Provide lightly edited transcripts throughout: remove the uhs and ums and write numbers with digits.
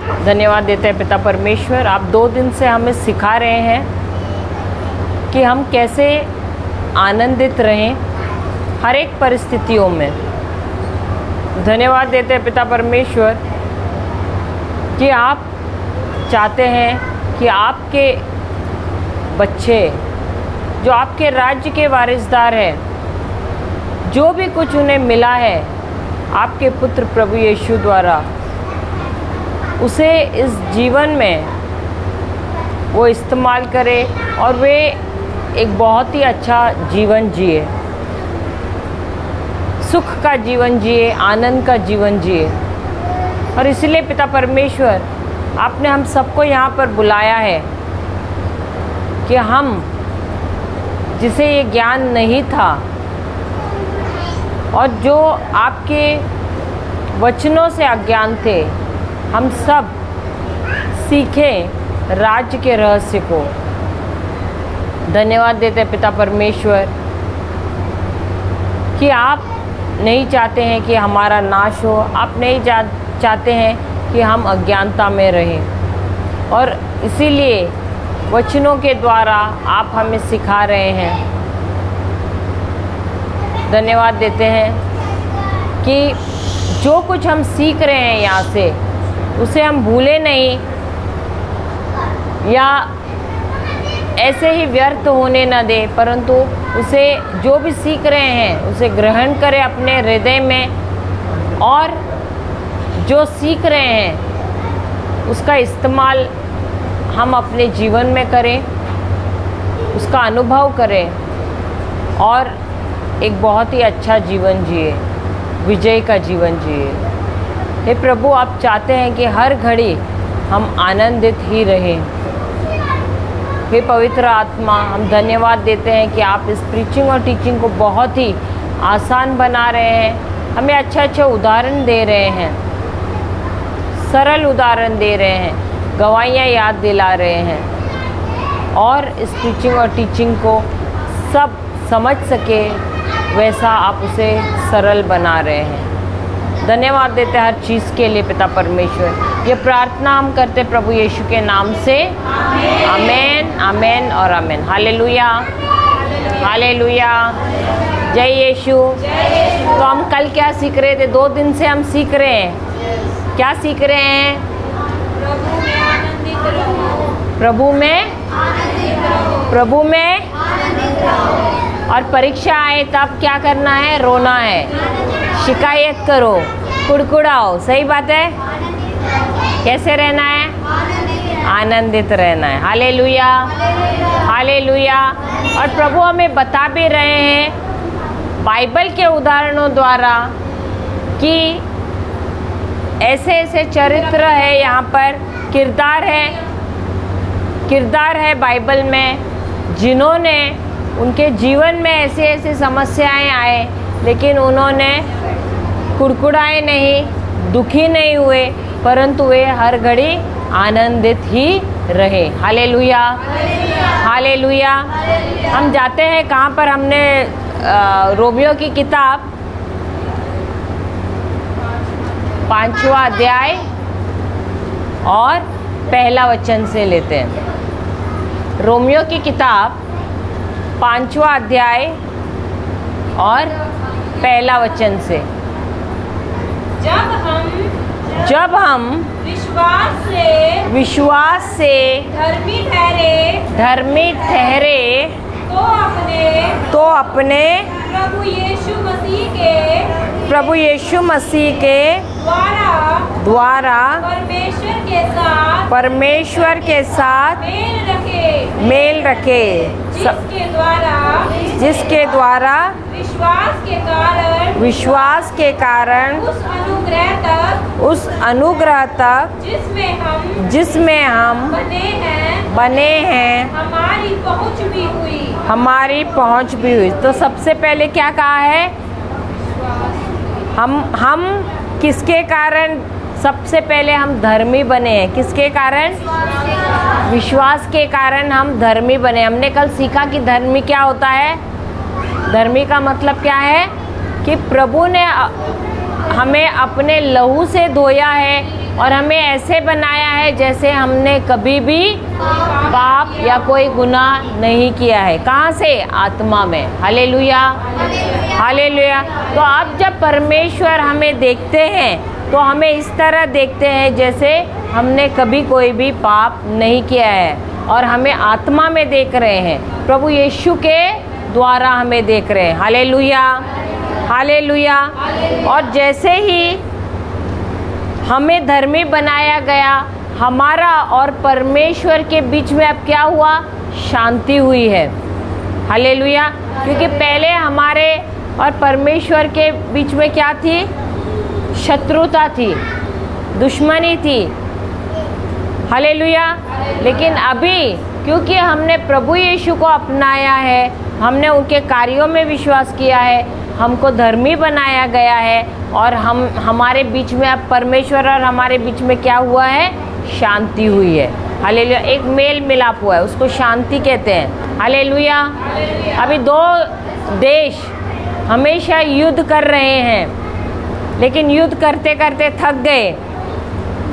धन्यवाद देते हैं पिता परमेश्वर, आप 2 दिन से हमें सिखा रहे हैं कि हम कैसे आनंदित रहें हर एक परिस्थितियों में। धन्यवाद देते हैं पिता परमेश्वर कि आप चाहते हैं कि आपके बच्चे जो आपके राज्य के वारिसदार हैं, जो भी कुछ उन्हें मिला है आपके पुत्र प्रभु यीशु द्वारा, उसे इस जीवन में वो इस्तेमाल करे और वे एक बहुत ही अच्छा जीवन जिए, सुख का जीवन जिए, आनंद का जीवन जिए। और इसलिए पिता परमेश्वर, आपने हम सबको यहाँ पर बुलाया है कि हम जिसे ये ज्ञान नहीं था और जो आपके वचनों से अज्ञान थे, हम सब सीखें राज्य के रहस्य को। धन्यवाद देते हैं पिता परमेश्वर कि आप नहीं चाहते हैं कि हमारा नाश हो, आप नहीं चाहते हैं कि हम अज्ञानता में रहें, और इसीलिए वचनों के द्वारा आप हमें सिखा रहे हैं। धन्यवाद देते हैं कि जो कुछ हम सीख रहे हैं यहाँ से, उसे हम भूले नहीं या ऐसे ही व्यर्थ होने न दे, परंतु उसे जो भी सीख रहे हैं उसे ग्रहण करें अपने हृदय में, और जो सीख रहे हैं उसका इस्तेमाल हम अपने जीवन में करें, उसका अनुभव करें और एक बहुत ही अच्छा जीवन जिए, विजय का जीवन जिए। हे प्रभु, आप चाहते हैं कि हर घड़ी हम आनंदित ही रहें। हे पवित्र आत्मा, हम धन्यवाद देते हैं कि आप इस प्रीचिंग और टीचिंग को बहुत ही आसान बना रहे हैं, हमें अच्छे उदाहरण दे रहे हैं, सरल उदाहरण दे रहे हैं, गवाहियाँ याद दिला रहे हैं, और इस प्रीचिंग और टीचिंग को सब समझ सके वैसा आप उसे सरल बना रहे हैं। धन्यवाद देते हैं हर चीज़ के लिए पिता परमेश्वर। ये प्रार्थना हम करते प्रभु यीशु के नाम से, आमेन, आमेन और आमेन। हालेलुया, हालेलुया, जय यीशु। तो हम कल क्या सीख रहे थे? 2 दिन से हम सीख रहे हैं, क्या सीख रहे हैं? प्रभु में, प्रभु में, और परीक्षा आए तब क्या करना है? रोना है, शिकायत करो, कुड़कुड़ाओ। सही बात है। कैसे रहना है? आनंदित रहना है। Hallelujah, hallelujah. और प्रभु हमें बता भी रहे हैं बाइबल के उदाहरणों द्वारा कि ऐसे ऐसे चरित्र है, यहाँ पर किरदार है बाइबल में, जिन्होंने उनके जीवन में ऐसी ऐसी समस्याएं आए, लेकिन उन्होंने कुड़कुड़ाए नहीं, दुखी नहीं हुए, परंतु वे हर घड़ी आनंदित ही रहे। Hallelujah, hallelujah. हम जाते हैं कहाँ पर? हमने रोमियो की किताब 5वां अध्याय और पहला वचन से लेते हैं। रोमियो की किताब 5वां अध्याय और पहला वचन से। जब हम विश्वास से धर्मी ठहरे तो अपने प्रभु यीशु मसीह के द्वारा परमेश्वर के साथ मेल रखे, जिसके द्वारा विश्वास के कारण उस अनुग्रह तक जिसमें हम बने हैं हमारी पहुंच भी हुई। तो सबसे पहले क्या कहा है? हम किसके कारण? सबसे पहले हम धर्मी बने हैं। किसके कारण? विश्वास के कारण हम धर्मी बने। हमने कल सीखा कि धर्मी क्या होता है। धर्मी का मतलब क्या है? कि प्रभु ने हमें अपने लहू से धोया है और हमें ऐसे बनाया है जैसे हमने कभी भी पाप या कोई गुनाह नहीं किया है। कहाँ से? आत्मा में। Hallelujah, hallelujah. तो अब जब परमेश्वर हमें देखते हैं तो हमें इस तरह देखते हैं जैसे हमने कभी कोई भी पाप नहीं किया है, और हमें आत्मा में देख रहे हैं। प्रभु यीशु के द्वारा हमें देख रहे हैं। Hallelujah, hallelujah. और जैसे ही हमें धर्मी बनाया गया, हमारा और परमेश्वर के बीच में अब क्या हुआ? शांति हुई है। हालेलुया। क्योंकि पहले हमारे और परमेश्वर के बीच में क्या थी? शत्रुता थी, दुश्मनी थी। हालेलुया। लेकिन अभी क्योंकि हमने प्रभु यीशु को अपनाया है, हमने उनके कार्यों में विश्वास किया है, हमको धर्मी बनाया गया है, और हमारे बीच में अब परमेश्वर और हमारे बीच में क्या हुआ है? शांति हुई है। हालेलुया। एक मेल मिलाप हुआ है, उसको शांति कहते हैं। हालेलुया। अभी दो देश हमेशा युद्ध कर रहे हैं, लेकिन युद्ध करते करते थक गए,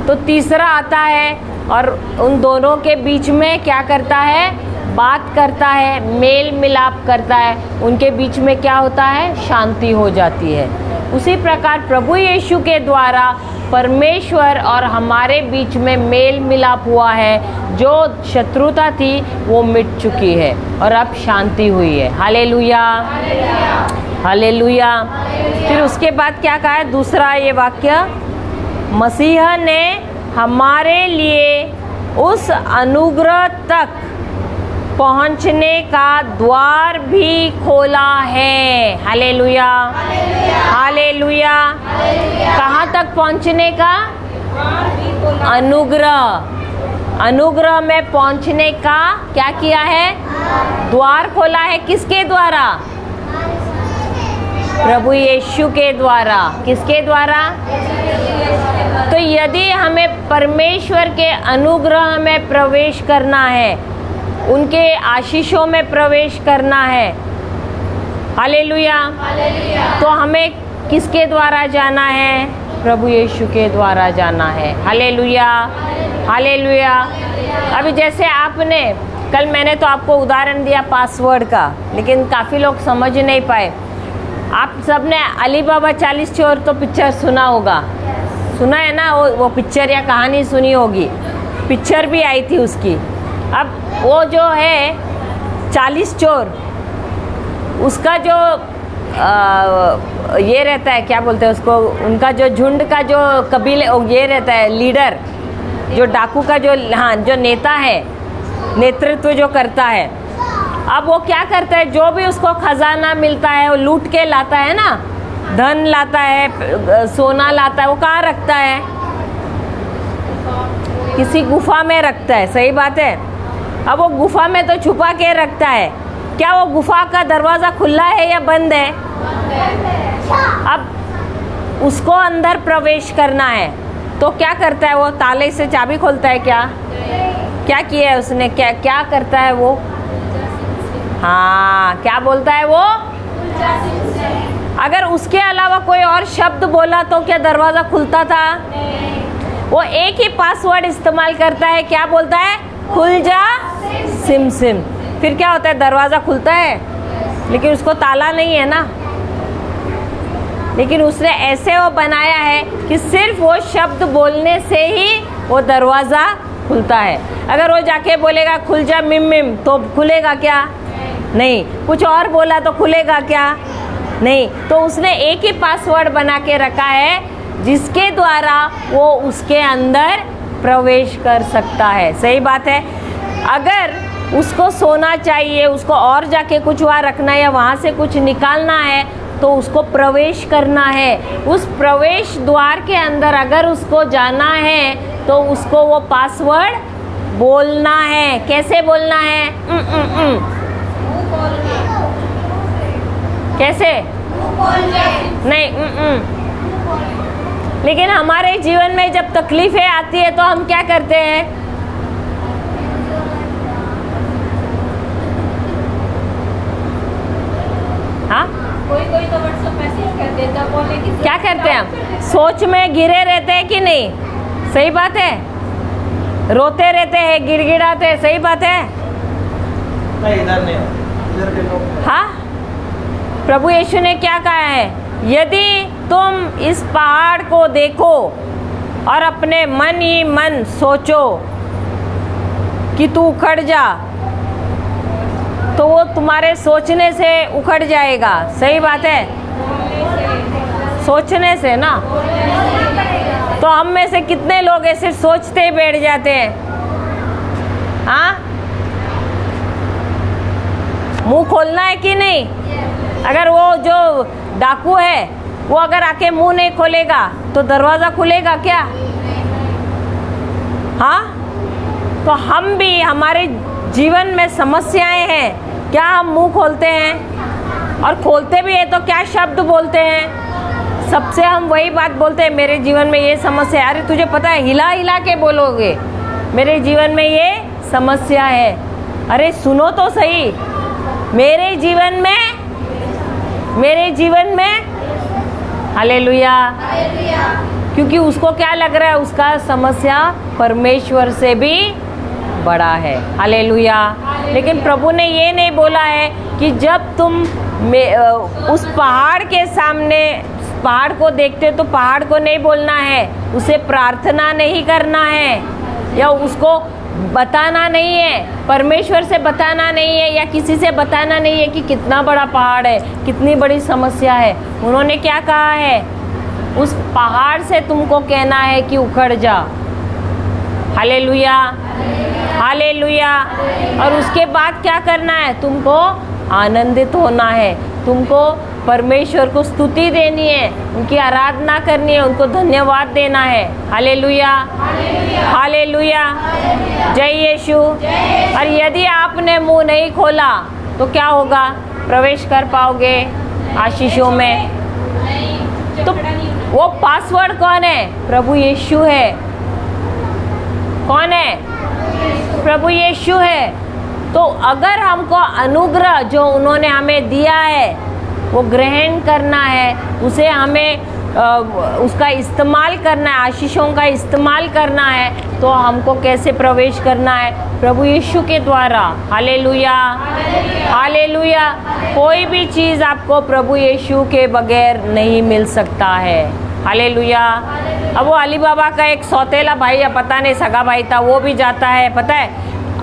तो तीसरा आता है और उन दोनों के बीच में क्या करता है? बात करता है, मेल मिलाप करता है, उनके बीच में क्या होता है? शांति हो जाती है। उसी प्रकार प्रभु यीशु के द्वारा परमेश्वर और हमारे बीच में मेल मिलाप हुआ है। जो शत्रुता थी वो मिट चुकी है और अब शांति हुई है। Hallelujah, hallelujah. फिर उसके बाद क्या कहा है? दूसरा ये वाक्य, मसीह ने हमारे लिए उस अनुग्रह तक पहुंचने का द्वार भी खोला है। Hallelujah, hallelujah. कहाँ तक पहुंचने का? अनुग्रह, अनुग्रह में पहुंचने का क्या किया है? द्वार खोला है। किसके द्वारा? प्रभु यीशु के द्वारा। किसके द्वारा? तो यदि हमें परमेश्वर के अनुग्रह में प्रवेश करना है, उनके आशीषों में प्रवेश करना है, हालेलुया, तो हमें किसके द्वारा जाना है? प्रभु यीशु के द्वारा जाना है। Hallelujah, hallelujah. अभी जैसे आपने कल, मैंने तो आपको उदाहरण दिया पासवर्ड का, लेकिन काफ़ी लोग समझ नहीं पाए। आप सब ने अली बाबा 40 चोर तो पिक्चर सुना होगा, सुना है ना? वो पिक्चर या कहानी सुनी होगी, पिक्चर भी आई थी उसकी। अब वो जो है 40 चोर, उसका जो ये रहता है, क्या बोलते हैं उसको, उनका जो झुंड का जो कबीले ये रहता है, लीडर, जो डाकू का जो, हाँ, जो नेता है, नेतृत्व जो करता है। अब वो क्या करता है? जो भी उसको खजाना मिलता है वो लूट के लाता है ना, धन लाता है, सोना लाता है, वो कहाँ रखता है? किसी गुफा में रखता है। सही बात है। अब वो गुफा में तो छुपा के रखता है। क्या वो गुफा का दरवाज़ा खुला है या बंद है? अब उसको अंदर प्रवेश करना है तो क्या करता है? वो ताले से चाबी खोलता है क्या? क्या किया है उसने? क्या करता है वो? हाँ, क्या बोलता है वो? अगर उसके अलावा कोई और शब्द बोला तो क्या दरवाज़ा खुलता था? वो एक ही पासवर्ड इस्तेमाल करता है। क्या बोलता है? खुल जा सिम सिम। फिर क्या होता है? दरवाज़ा खुलता है, लेकिन उसको ताला नहीं है ना। लेकिन उसने ऐसे वो बनाया है कि सिर्फ वो शब्द बोलने से ही वो दरवाज़ा खुलता है। अगर वो जाके बोलेगा खुल जा मिम मिम, तो खुलेगा क्या? नहीं। कुछ और बोला तो खुलेगा क्या? नहीं। तो उसने एक ही पासवर्ड बना के रखा है जिसके द्वारा वो उसके अंदर प्रवेश कर सकता है। सही बात है। अगर उसको सोना चाहिए, उसको और जाके कुछ वहाँ रखना है या वहाँ से कुछ निकालना है, तो उसको प्रवेश करना है। उस प्रवेश द्वार के अंदर अगर उसको जाना है तो उसको वो पासवर्ड बोलना है। कैसे बोलना है? कैसे? नहीं, लेकिन हमारे जीवन में जब तकलीफें आती है तो हम क्या करते हैं? हाँ, कोई तो व्हाट्सएप मैसेज कर देता, बोले कि क्या करते हैं हम? सोच में घिरे रहते हैं कि नहीं? सही बात है, रोते रहते हैं, गिड़गिड़ाते हैं, सही बात है। नहीं, इधर नहीं, इधर के लोग। हाँ, प्रभु यीशु ने क्या कहा है, यदि तुम इस पहाड़ को देखो और अपने मन ही मन सोचो कि तू उखड़ जा, तो वो तुम्हारे सोचने से उखड़ जाएगा। सही बात है, सोचने से ना। तो हम में से कितने लोग ऐसे सोचते ही बैठ जाते हैं? हाँ, मुंह खोलना है कि नहीं? अगर वो जो डाकू है वो अगर आके मुंह नहीं खोलेगा तो दरवाजा खुलेगा क्या? हाँ, तो हम भी, हमारे जीवन में समस्याएं हैं, क्या हम मुंह खोलते हैं? और खोलते भी है तो क्या शब्द बोलते हैं? सबसे हम वही बात बोलते हैं, मेरे जीवन में ये समस्या है। अरे तुझे पता है, हिला हिला के बोलोगे मेरे जीवन में ये समस्या है। अरे सुनो तो सही, मेरे जीवन में हालेलुया। क्योंकि उसको क्या लग रहा है, उसका समस्या परमेश्वर से भी बड़ा है। हालेलुया। लेकिन प्रभु ने ये नहीं बोला है कि जब तुम उस पहाड़ के सामने पहाड़ को देखते तो पहाड़ को नहीं बोलना है, उसे प्रार्थना नहीं करना है, या उसको बताना नहीं है, परमेश्वर से बताना नहीं है, या किसी से बताना नहीं है कि कितना बड़ा पहाड़ है, कितनी बड़ी समस्या है। उन्होंने क्या कहा है, उस पहाड़ से तुमको कहना है कि उखड़ जा। Hallelujah, hallelujah. और उसके बाद क्या करना है, तुमको आनंदित होना है, तुमको परमेश्वर को स्तुति देनी है, उनकी आराधना करनी है, उनको धन्यवाद देना है। हालेलुया, हालेलुया, जय यीशु। और यदि आपने मुंह नहीं खोला तो क्या होगा, प्रवेश कर पाओगे आशीषों में? तो वो पासवर्ड कौन है? प्रभु यीशु है। कौन है? प्रभु यीशु है। तो अगर हमको अनुग्रह जो उन्होंने हमें दिया है वो ग्रहण करना है, उसे हमें उसका इस्तेमाल करना है, आशीषों का इस्तेमाल करना है, तो हमको कैसे प्रवेश करना है? प्रभु यीशु के द्वारा। Hallelujah, hallelujah. कोई भी चीज़ आपको प्रभु यीशु के बगैर नहीं मिल सकता है। हालेलुया। अब वो अली बाबा का एक सौतेला भाई या पता नहीं सगा भाई था, वो भी जाता है, पता है,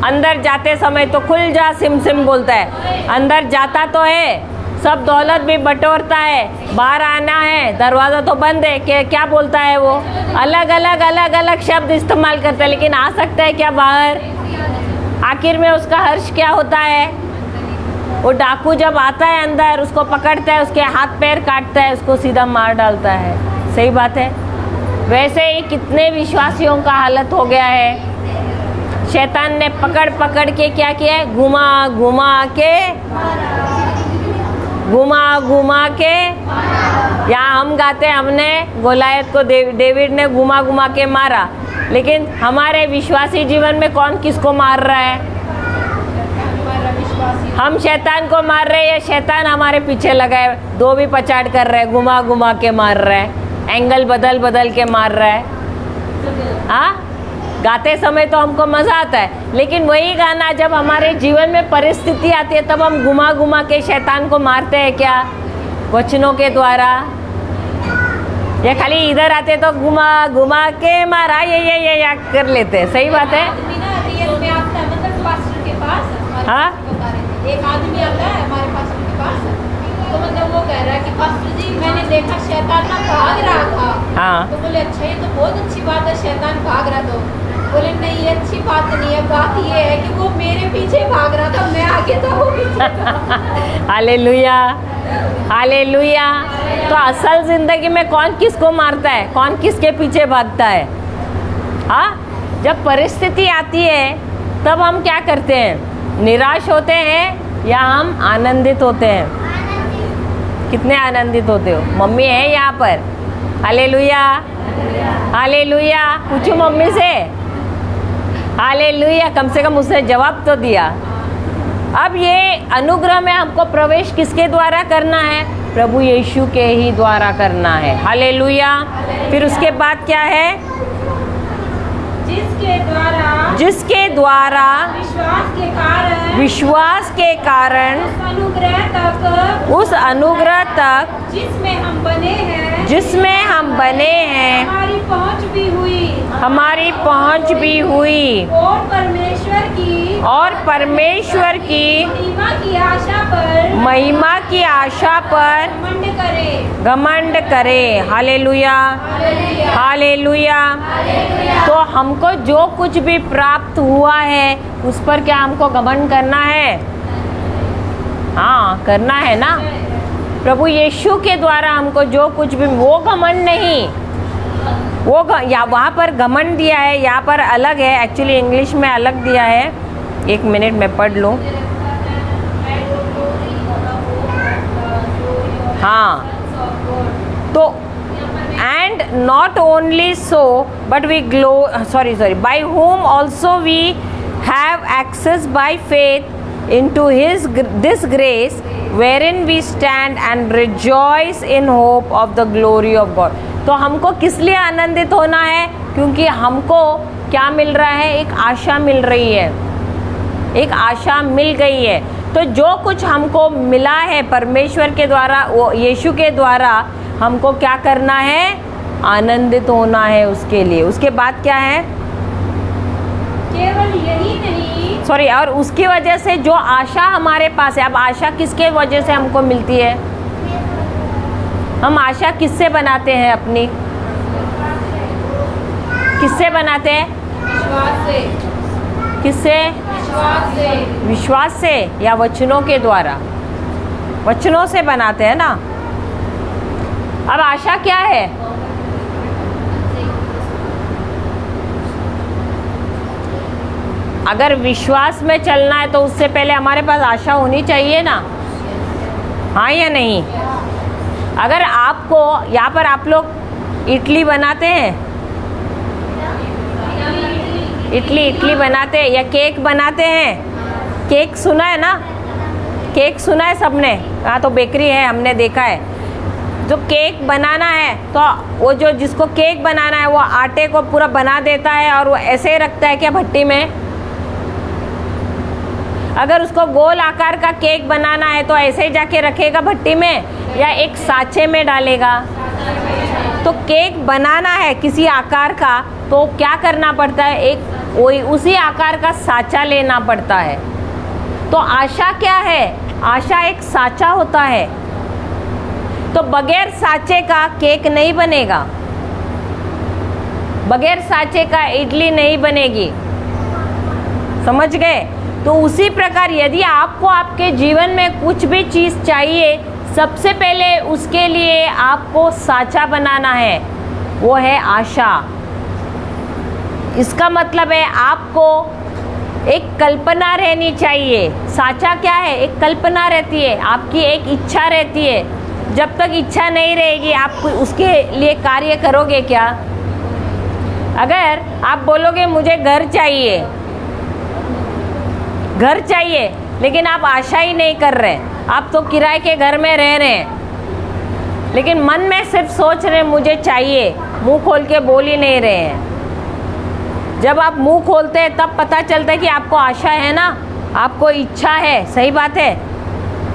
अंदर जाते समय तो खुल जा सिम सिम बोलता है, अंदर जाता तो है, सब दौलत भी बटोरता है, बाहर आना है, दरवाज़ा तो बंद है। क्या बोलता है वो? अलग अलग शब्द इस्तेमाल करता है, लेकिन आ सकता है क्या बाहर? आखिर में उसका हर्ष क्या होता है? वो डाकू जब आता है अंदर, उसको पकड़ता है, उसके हाथ पैर काटता है, उसको सीधा मार डालता है। सही बात है। वैसे ही कितने विश्वासियों का हालत हो गया है। शैतान ने पकड़ पकड़ के क्या किया है, घुमा घुमा के, यहाँ हम गाते हैं, हमने गोलायत को डेविड ने घुमा के मारा, लेकिन हमारे विश्वासी जीवन में कौन किसको मार रहा है? हम शैतान को मार रहे हैं या शैतान हमारे पीछे लगा है, दो भी पचाड़ कर रहे हैं, घुमा के मार रहा है, एंगल बदल के मार रहा है। हाँ, गाते समय तो हमको मज़ा आता है, लेकिन वही गाना जब हमारे जीवन में परिस्थिति आती है तब हम घुमा के शैतान को मारते हैं क्या? वचनों के द्वारा, या खाली इधर आते तो घुमा के मारा ये कर लेते हैं। सही बात है। हाँ, एक आदमी आता है हमारे पास उनके पास, तो मतलब वो कह रहा है कि पास्टर जी मैंने देखा शैतान ना भाग रहा था। हाँ। तो बोले अच्छा, ये तो बहुत अच्छी बात है, शैतान भाग रहा। तो बोले नहीं, ये अच्छी बात नहीं है, बात ये है कि वो मेरे पीछे भाग रहा था, मैं आगे था, वो पीछे था। Hallelujah, hallelujah. तो असल जिंदगी में कौन किसको मारता है, कौन किसके पीछे भागता है? हाँ, जब परिस्थिति आती है तब हम क्या करते हैं? निराश होते हैं या हम आनंदित होते हैं? कितने आनंदित होते हो? मम्मी है यहाँ पर? Hallelujah, hallelujah. पूछो मम्मी से। हालेलुया, कम से कम उसने जवाब तो दिया। अब ये अनुग्रह में हमको प्रवेश किसके द्वारा करना है? प्रभु यीशु के ही द्वारा करना है। हालेलुया। फिर उसके बाद क्या है? जिसके द्वारा विश्वास के कारण उस अनुग्रह तक जिसमें हम बने हैं हमारी पहुंच भी हुई और परमेश्वर की महिमा की आशा पर घमंड करे। Hallelujah, hallelujah. तो हमको जो कुछ भी प्राप्त हुआ है उस पर क्या हमको घमंड करना है? हाँ, करना है ना। प्रभु यीशु के द्वारा हमको जो कुछ भी, वो घमंड नहीं, या वहाँ पर घमंड दिया है, यहाँ पर अलग है। एक्चुअली इंग्लिश में अलग दिया है। एक मिनट में पढ़ लूँ। हाँ, तो and not only so but we by whom also we have access by faith into this grace wherein we stand and rejoice in hope of the glory of God। तो हमको किस लिए आनंदित होना है? क्योंकि हमको क्या मिल रहा है? एक आशा मिल रही है, एक आशा मिल गई है। तो जो कुछ हमको मिला है परमेश्वर के द्वारा, वो यीशु के द्वारा, हमको क्या करना है? आनंदित होना है उसके लिए। उसके बाद क्या है? केवल यही नहीं, और उसकी वजह से जो आशा हमारे पास है, अब आशा किसके वजह से हमको मिलती है? हम आशा किससे बनाते हैं अपनी? किससे बनाते हैं? विश्वास से। किससे? विश्वास से। विश्वास से या वचनों के द्वारा? वचनों से बनाते हैं ना। अब आशा क्या है? अगर विश्वास में चलना है तो उससे पहले हमारे पास आशा होनी चाहिए ना। हाँ या नहीं? अगर आपको यहाँ पर आप लोग इडली बनाते हैं, इडली बनाते हैं या केक बनाते हैं? केक सुना है ना? केक सुना है सबने? हाँ, तो बेकरी है, हमने देखा है। जो केक बनाना है तो वो जो जिसको केक बनाना है वो आटे को पूरा बना देता है और वो ऐसे ही रखता है क्या भट्टी में? अगर उसको गोल आकार का केक बनाना है तो ऐसे ही जाके रखेगा भट्टी में या एक साँचे में डालेगा? तो केक बनाना है किसी आकार का तो क्या करना पड़ता है? एक वही उसी आकार का साँचा लेना पड़ता है। तो आशा क्या है? आशा एक साँचा होता है। तो बगैर साँचे का केक नहीं बनेगा, बगैर साँचे का इडली नहीं बनेगी। समझ गए? तो उसी प्रकार यदि आपको आपके जीवन में कुछ भी चीज़ चाहिए, सबसे पहले उसके लिए आपको साँचा बनाना है, वो है आशा। इसका मतलब है आपको एक कल्पना रहनी चाहिए। साँचा क्या है? एक कल्पना रहती है, आपकी एक इच्छा रहती है। जब तक इच्छा नहीं रहेगी आप उसके लिए कार्य करोगे क्या? अगर आप बोलोगे मुझे घर चाहिए, घर चाहिए, लेकिन आप आशा ही नहीं कर रहे, आप तो किराए के घर में रह रहे हैं, लेकिन मन में सिर्फ सोच रहे मुझे चाहिए, मुंह खोल के बोल ही नहीं रहे हैं। जब आप मुंह खोलते हैं तब पता चलता है कि आपको आशा है ना, आपको इच्छा है। सही बात है,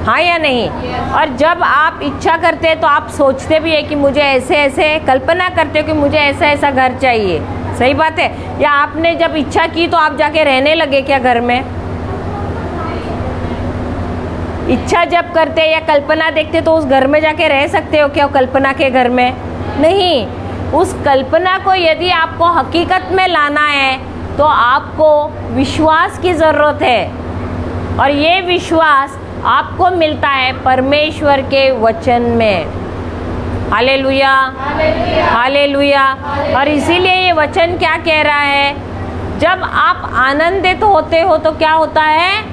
हाँ या नहीं? और जब आप इच्छा करते हैं तो आप सोचते भी है कि मुझे ऐसे ऐसे, कल्पना करते हो कि मुझे ऐसा ऐसा घर चाहिए। सही बात है? या आपने जब इच्छा की तो आप जाके रहने लगे क्या घर में? इच्छा जब करते या कल्पना देखते तो उस घर में जाके रह सकते हो क्या? कल्पना के घर में नहीं। उस कल्पना को यदि आपको हकीकत में लाना है तो आपको विश्वास की ज़रूरत है, और ये विश्वास आपको मिलता है परमेश्वर के वचन में। Hallelujah, hallelujah. और इसीलिए ये वचन क्या कह रहा है? जब आप आनंदित होते हो तो क्या होता है?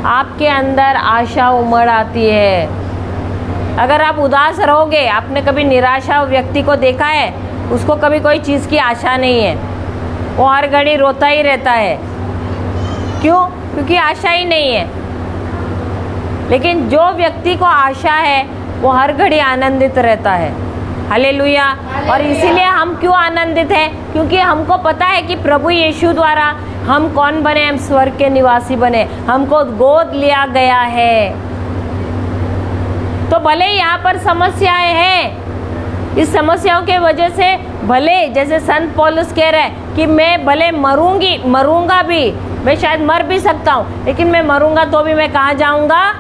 आपके अंदर आशा उमड़ आती है। अगर आप उदास रहोगे, आपने कभी निराशा व्यक्ति को देखा है? उसको कभी कोई चीज़ की आशा नहीं है, वो हर घड़ी रोता ही रहता है। क्यों? क्योंकि आशा ही नहीं है। लेकिन जो व्यक्ति को आशा है वो हर घड़ी आनंदित रहता है। हालेलुया। और इसीलिए हम क्यों आनंदित हैं? क्योंकि हमको पता है कि प्रभु यीशु द्वारा हम कौन बने? हम स्वर्ग के निवासी बने, हमको गोद लिया गया है। तो भले यहाँ पर समस्याएं हैं, इस समस्याओं के वजह से भले, जैसे संत पौलुस कह रहे हैं कि मैं भले मरूंगा भी, मैं शायद मर भी सकता हूँ, लेकिन मैं मरूंगा तो भी मैं कहाँ जाऊंगा?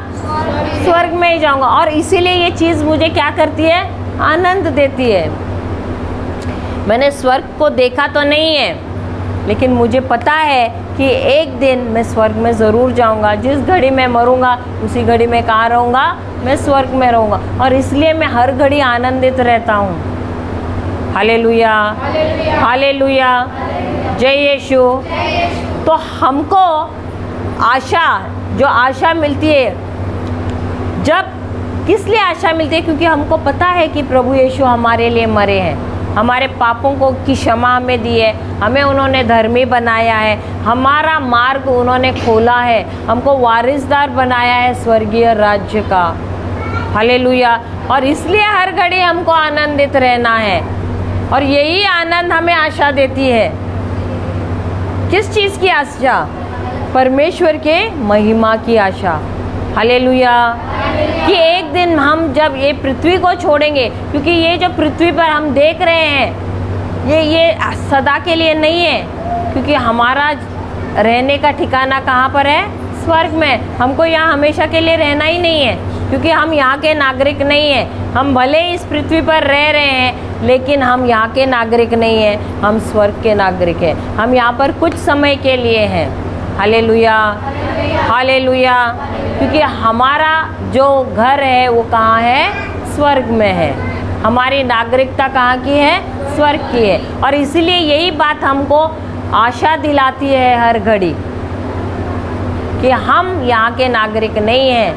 स्वर्ग में ही जाऊंगा। और इसीलिए ये चीज़ मुझे क्या करती है? आनंद देती है। मैंने स्वर्ग को देखा तो नहीं है, लेकिन मुझे पता है कि एक दिन मैं स्वर्ग में ज़रूर जाऊंगा। जिस घड़ी मैं मरूंगा उसी घड़ी मैं कहाँ रहूँगा? मैं स्वर्ग में रहूँगा। और इसलिए मैं हर घड़ी आनंदित रहता हूँ। हालेलुया, हालेलुया, जय यीशु। तो हमको आशा, जो आशा मिलती है, जब किस लिए आशा मिलती है? क्योंकि हमको पता है कि प्रभु यीशु हमारे लिए मरे हैं, हमारे पापों को की क्षमा हमें दी है, हमें उन्होंने धर्मी बनाया है, हमारा मार्ग उन्होंने खोला है, हमको वारिसदार बनाया है स्वर्गीय राज्य का। हालेलुया। और इसलिए हर घड़ी हमको आनंदित रहना है, और यही आनंद हमें आशा देती है। किस चीज़ की आशा? परमेश्वर के महिमा की आशा। हालेलुया। कि एक दिन हम जब ये पृथ्वी को छोड़ेंगे, क्योंकि ये जो पृथ्वी पर हम देख रहे हैं ये सदा के लिए नहीं है, क्योंकि हमारा रहने का ठिकाना कहाँ पर है? स्वर्ग में। हमको यहाँ हमेशा के लिए रहना ही नहीं है, क्योंकि हम यहाँ के नागरिक नहीं हैं। हम भले इस पृथ्वी पर रह रहे हैं, लेकिन हम यहाँ के नागरिक नहीं हैं, हम स्वर्ग के नागरिक हैं। हम यहाँ पर कुछ समय के लिए हैं। Hallelujah, hallelujah. क्योंकि हमारा जो घर है वो कहाँ है? स्वर्ग में है। हमारी नागरिकता कहाँ की है? स्वर्ग की है। और इसीलिए यही बात हमको आशा दिलाती है हर घड़ी कि हम यहाँ के नागरिक नहीं हैं,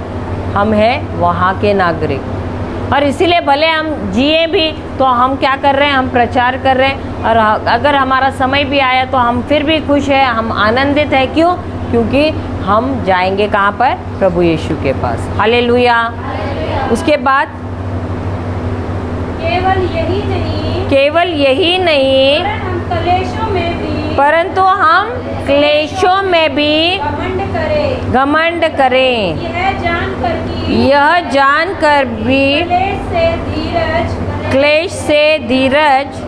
हम हैं वहाँ के नागरिक। और इसीलिए भले हम जिए भी तो हम क्या कर रहे हैं? हम प्रचार कर रहे हैं। और अगर हमारा समय भी आया तो हम फिर भी खुश हैं, हम आनंदित हैं। क्यों? क्योंकि हम जाएंगे कहाँ पर? प्रभु यीशु के पास। हालेलुया। उसके बाद केवल यही नहीं, परंतु हम क्लेशों में भी घमंड करें, यह जानकर भी क्लेश से धीरज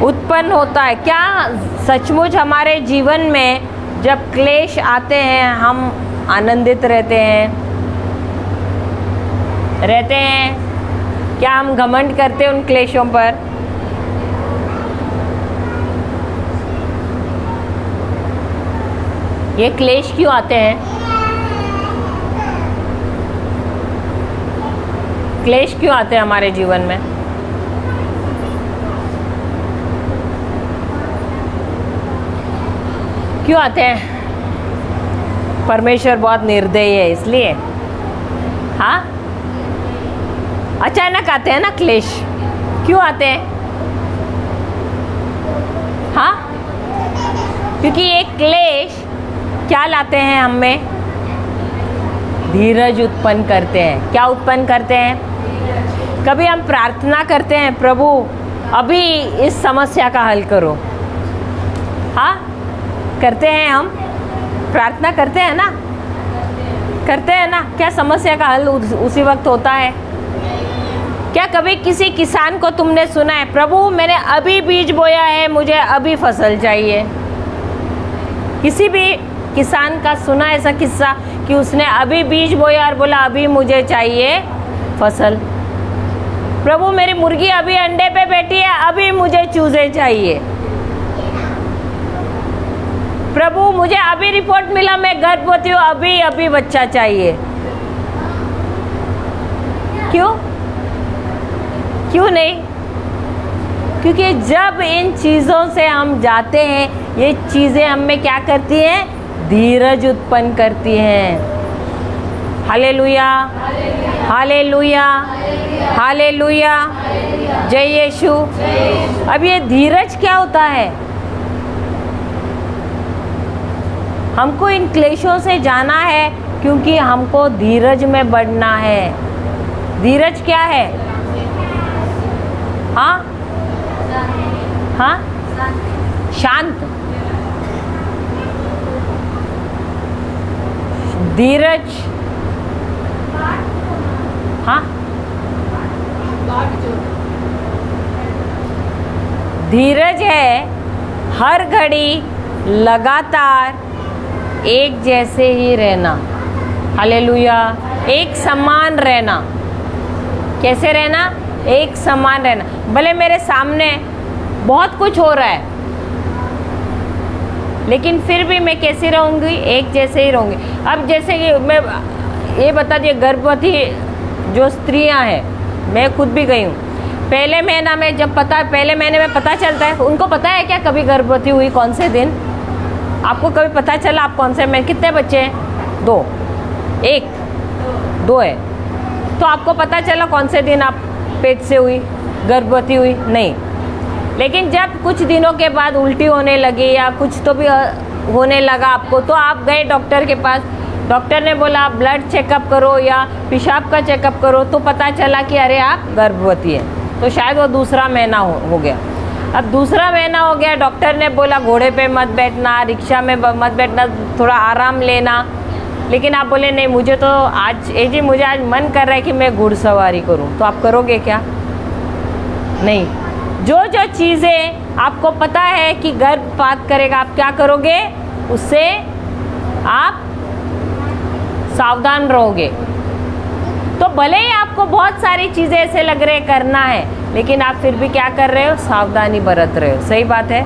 उत्पन्न होता है। क्या सचमुच हमारे जीवन में जब क्लेश आते हैं हम आनंदित रहते हैं? क्या हम घमंड करते हैं उन क्लेशों पर? ये क्लेश क्यों आते हैं? क्लेश क्यों आते हैं हमारे जीवन में? क्यों आते हैं? परमेश्वर बहुत निर्दयी है इसलिए। हाँ, अचानक आते हैं ना क्लेश। क्यों आते हैं? हाँ, क्योंकि ये क्लेश क्या लाते हैं हम में? धीरज उत्पन्न करते हैं। क्या उत्पन्न करते हैं? कभी हम प्रार्थना करते हैं, प्रभु अभी इस समस्या का हल करो। हाँ, करते हैं, हम प्रार्थना करते हैं ना, करते हैं ना। क्या समस्या का हल उसी वक्त होता है? क्या कभी किसी किसान को तुमने सुना है, प्रभु मैंने अभी बीज बोया है, मुझे अभी फसल चाहिए? किसी भी किसान का सुना ऐसा किस्सा कि उसने अभी बीज बोया और बोला अभी मुझे चाहिए फसल? प्रभु मेरी मुर्गी अभी अंडे पे बैठी है, अभी मुझे चूजे चाहिए। प्रभु मुझे अभी रिपोर्ट मिला मैं गर्भवती हूँ, अभी अभी बच्चा चाहिए। क्यों? क्यों नहीं? क्योंकि जब इन चीज़ों से हम जाते हैं, ये चीज़ें हम में क्या करती हैं? धीरज उत्पन्न करती हैं। हालेलुया, हालेलुया, हालेलुया, जय यीशु। अब ये धीरज क्या होता है? हमको इन क्लेशों से जाना है, क्योंकि हमको धीरज में बढ़ना है। धीरज क्या है? हाँ हाँ, शांत, धीरज, हाँ, धीरज है हर घड़ी लगातार एक जैसे ही रहना। हालेलुया। एक समान रहना। कैसे रहना? एक समान रहना। भले मेरे सामने बहुत कुछ हो रहा है, लेकिन फिर भी मैं कैसी रहूँगी? एक जैसे ही रहूँगी। अब जैसे कि मैं ये बता दिए, गर्भवती जो स्त्रियां हैं, मैं खुद भी गई हूँ। पहले महीना में जब पहले महीने में पता चलता है, उनको पता है क्या कभी गर्भवती हुई कौन से दिन? आपको कभी पता चला आप कौन से में? कितने बच्चे हैं? 2, 1, 2 है, तो आपको पता चला कौन से दिन आप पेट से हुई, गर्भवती हुई? नहीं। लेकिन जब कुछ दिनों के बाद उल्टी होने लगी या कुछ तो भी होने लगा आपको, तो आप गए डॉक्टर के पास। डॉक्टर ने बोला आप ब्लड चेकअप करो या पेशाब का चेकअप करो, तो पता चला कि अरे आप गर्भवती हैं। तो शायद वो दूसरा महीना हो गया। अब दूसरा महीना हो गया, डॉक्टर ने बोला घोड़े पे मत बैठना, रिक्शा में मत बैठना, थोड़ा आराम लेना। लेकिन आप बोले नहीं, मुझे तो आज जी मुझे आज मन कर रहा है कि मैं घुड़सवारी करूं। तो आप करोगे क्या? नहीं। जो जो चीज़ें आपको पता है कि गर्भपात करेगा, आप क्या करोगे? उससे आप सावधान रहोगे। तो भले ही आपको बहुत सारी चीज़ें ऐसे लग रहे करना है, लेकिन आप फिर भी क्या कर रहे हो? सावधानी बरत रहे हो। सही बात है।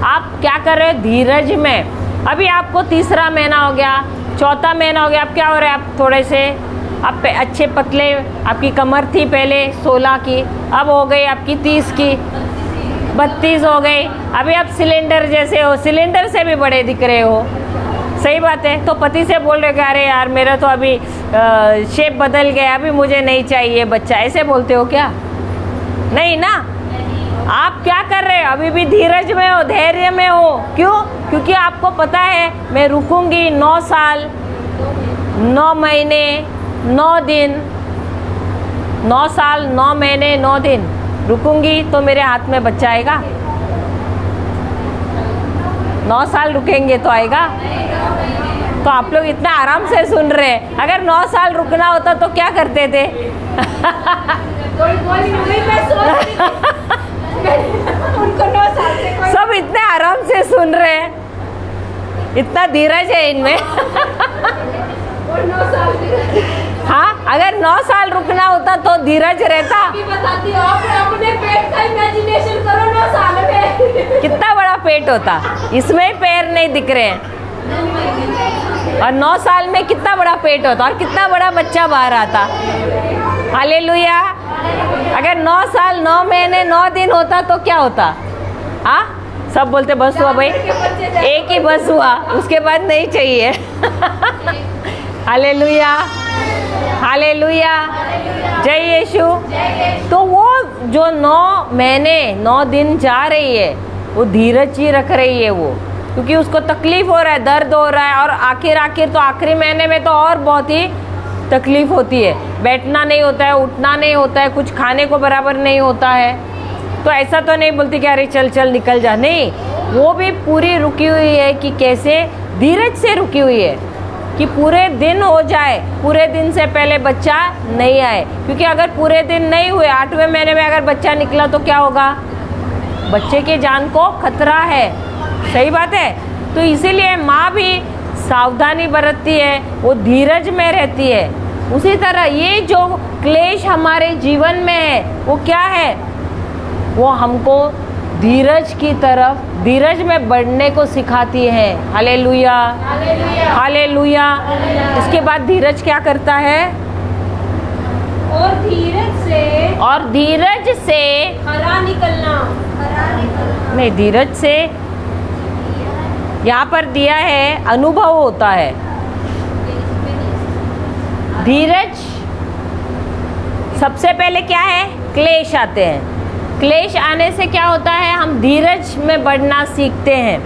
आप क्या कर रहे हो? धीरज में। अभी आपको तीसरा महीना हो गया, चौथा महीना हो गया, अब क्या हो रहा है? आप थोड़े से आप अच्छे पतले, आपकी कमर थी पहले 16 की, अब हो गई आपकी 30 की, 32 हो गई। अभी आप सिलेंडर जैसे हो, सिलेंडर से भी बड़े दिख रहे हो। सही बात है। तो पति से बोल रहे कि अरे यार मेरा तो अभी शेप बदल गया, अभी मुझे नहीं चाहिए बच्चा, ऐसे बोलते हो क्या? नहीं ना। आप क्या कर रहे हो? अभी भी धीरज में हो, धैर्य में हो। क्यों? क्योंकि आपको पता है मैं रुकूंगी 9 साल 9 महीने 9 दिन, 9 साल 9 महीने 9 दिन रुकूंगी तो मेरे हाथ में बच्चा आएगा। 9 साल रुकेंगे तो आएगा। तो आप लोग इतना आराम से सुन रहे हैं। अगर 9 साल रुकना होता तो क्या करते थे? सब इतने आराम से सुन रहे हैं, इतना धीरज है इनमें। हाँ, अगर 9 साल रुकना होता तो धीरज रहता। बताती हूँ, आप अपने पेट का इमेजिनेशन करो 9 साल में। कितना बड़ा पेट होता। इसमें पैर नहीं दिख रहे हैं, और 9 साल में कितना बड़ा पेट होता और कितना बड़ा बच्चा बाहर आता। हालेलुया। अगर 9 साल 9 महीने 9 दिन होता तो क्या होता? हाँ, सब बोलते बस हुआ भाई, एक ही बस हुआ, उसके बाद नहीं चाहिए। हालेलुया, हालेलुया, जय यीशु। तो वो जो 9 महीने 9 दिन जा रही है, वो धीरज ही रख रही है वो, क्योंकि उसको तकलीफ हो रहा है, दर्द हो रहा है। और आखिर तो आखिरी महीने में तो और बहुत ही तकलीफ होती है। बैठना नहीं होता है, उठना नहीं होता है, कुछ खाने को बराबर नहीं होता है। तो ऐसा तो नहीं बोलती कि अरे चल चल निकल जा, नहीं। वो भी पूरी रुकी हुई है कि कैसे धीरज से रुकी हुई है कि पूरे दिन हो जाए, पूरे दिन से पहले बच्चा नहीं आए। क्योंकि अगर पूरे दिन नहीं हुए, 8वें महीने में अगर बच्चा निकला तो क्या होगा? बच्चे की जान को खतरा है। सही बात है। तो इसीलिए माँ भी सावधानी बरतती है, वो धीरज में रहती है। उसी तरह ये जो क्लेश हमारे जीवन में है, वो क्या है? वो हमको धीरज की तरफ, धीरज में बढ़ने को सिखाती है। Hallelujah, hallelujah. इसके बाद धीरज क्या करता है? और धीरज से हरा निकलना। नहीं, धीरज से यहाँ पर दिया है अनुभव होता है। धीरज सबसे पहले क्या है? क्लेश आते हैं। क्लेश आने से क्या होता है? हम धीरज में बढ़ना सीखते हैं।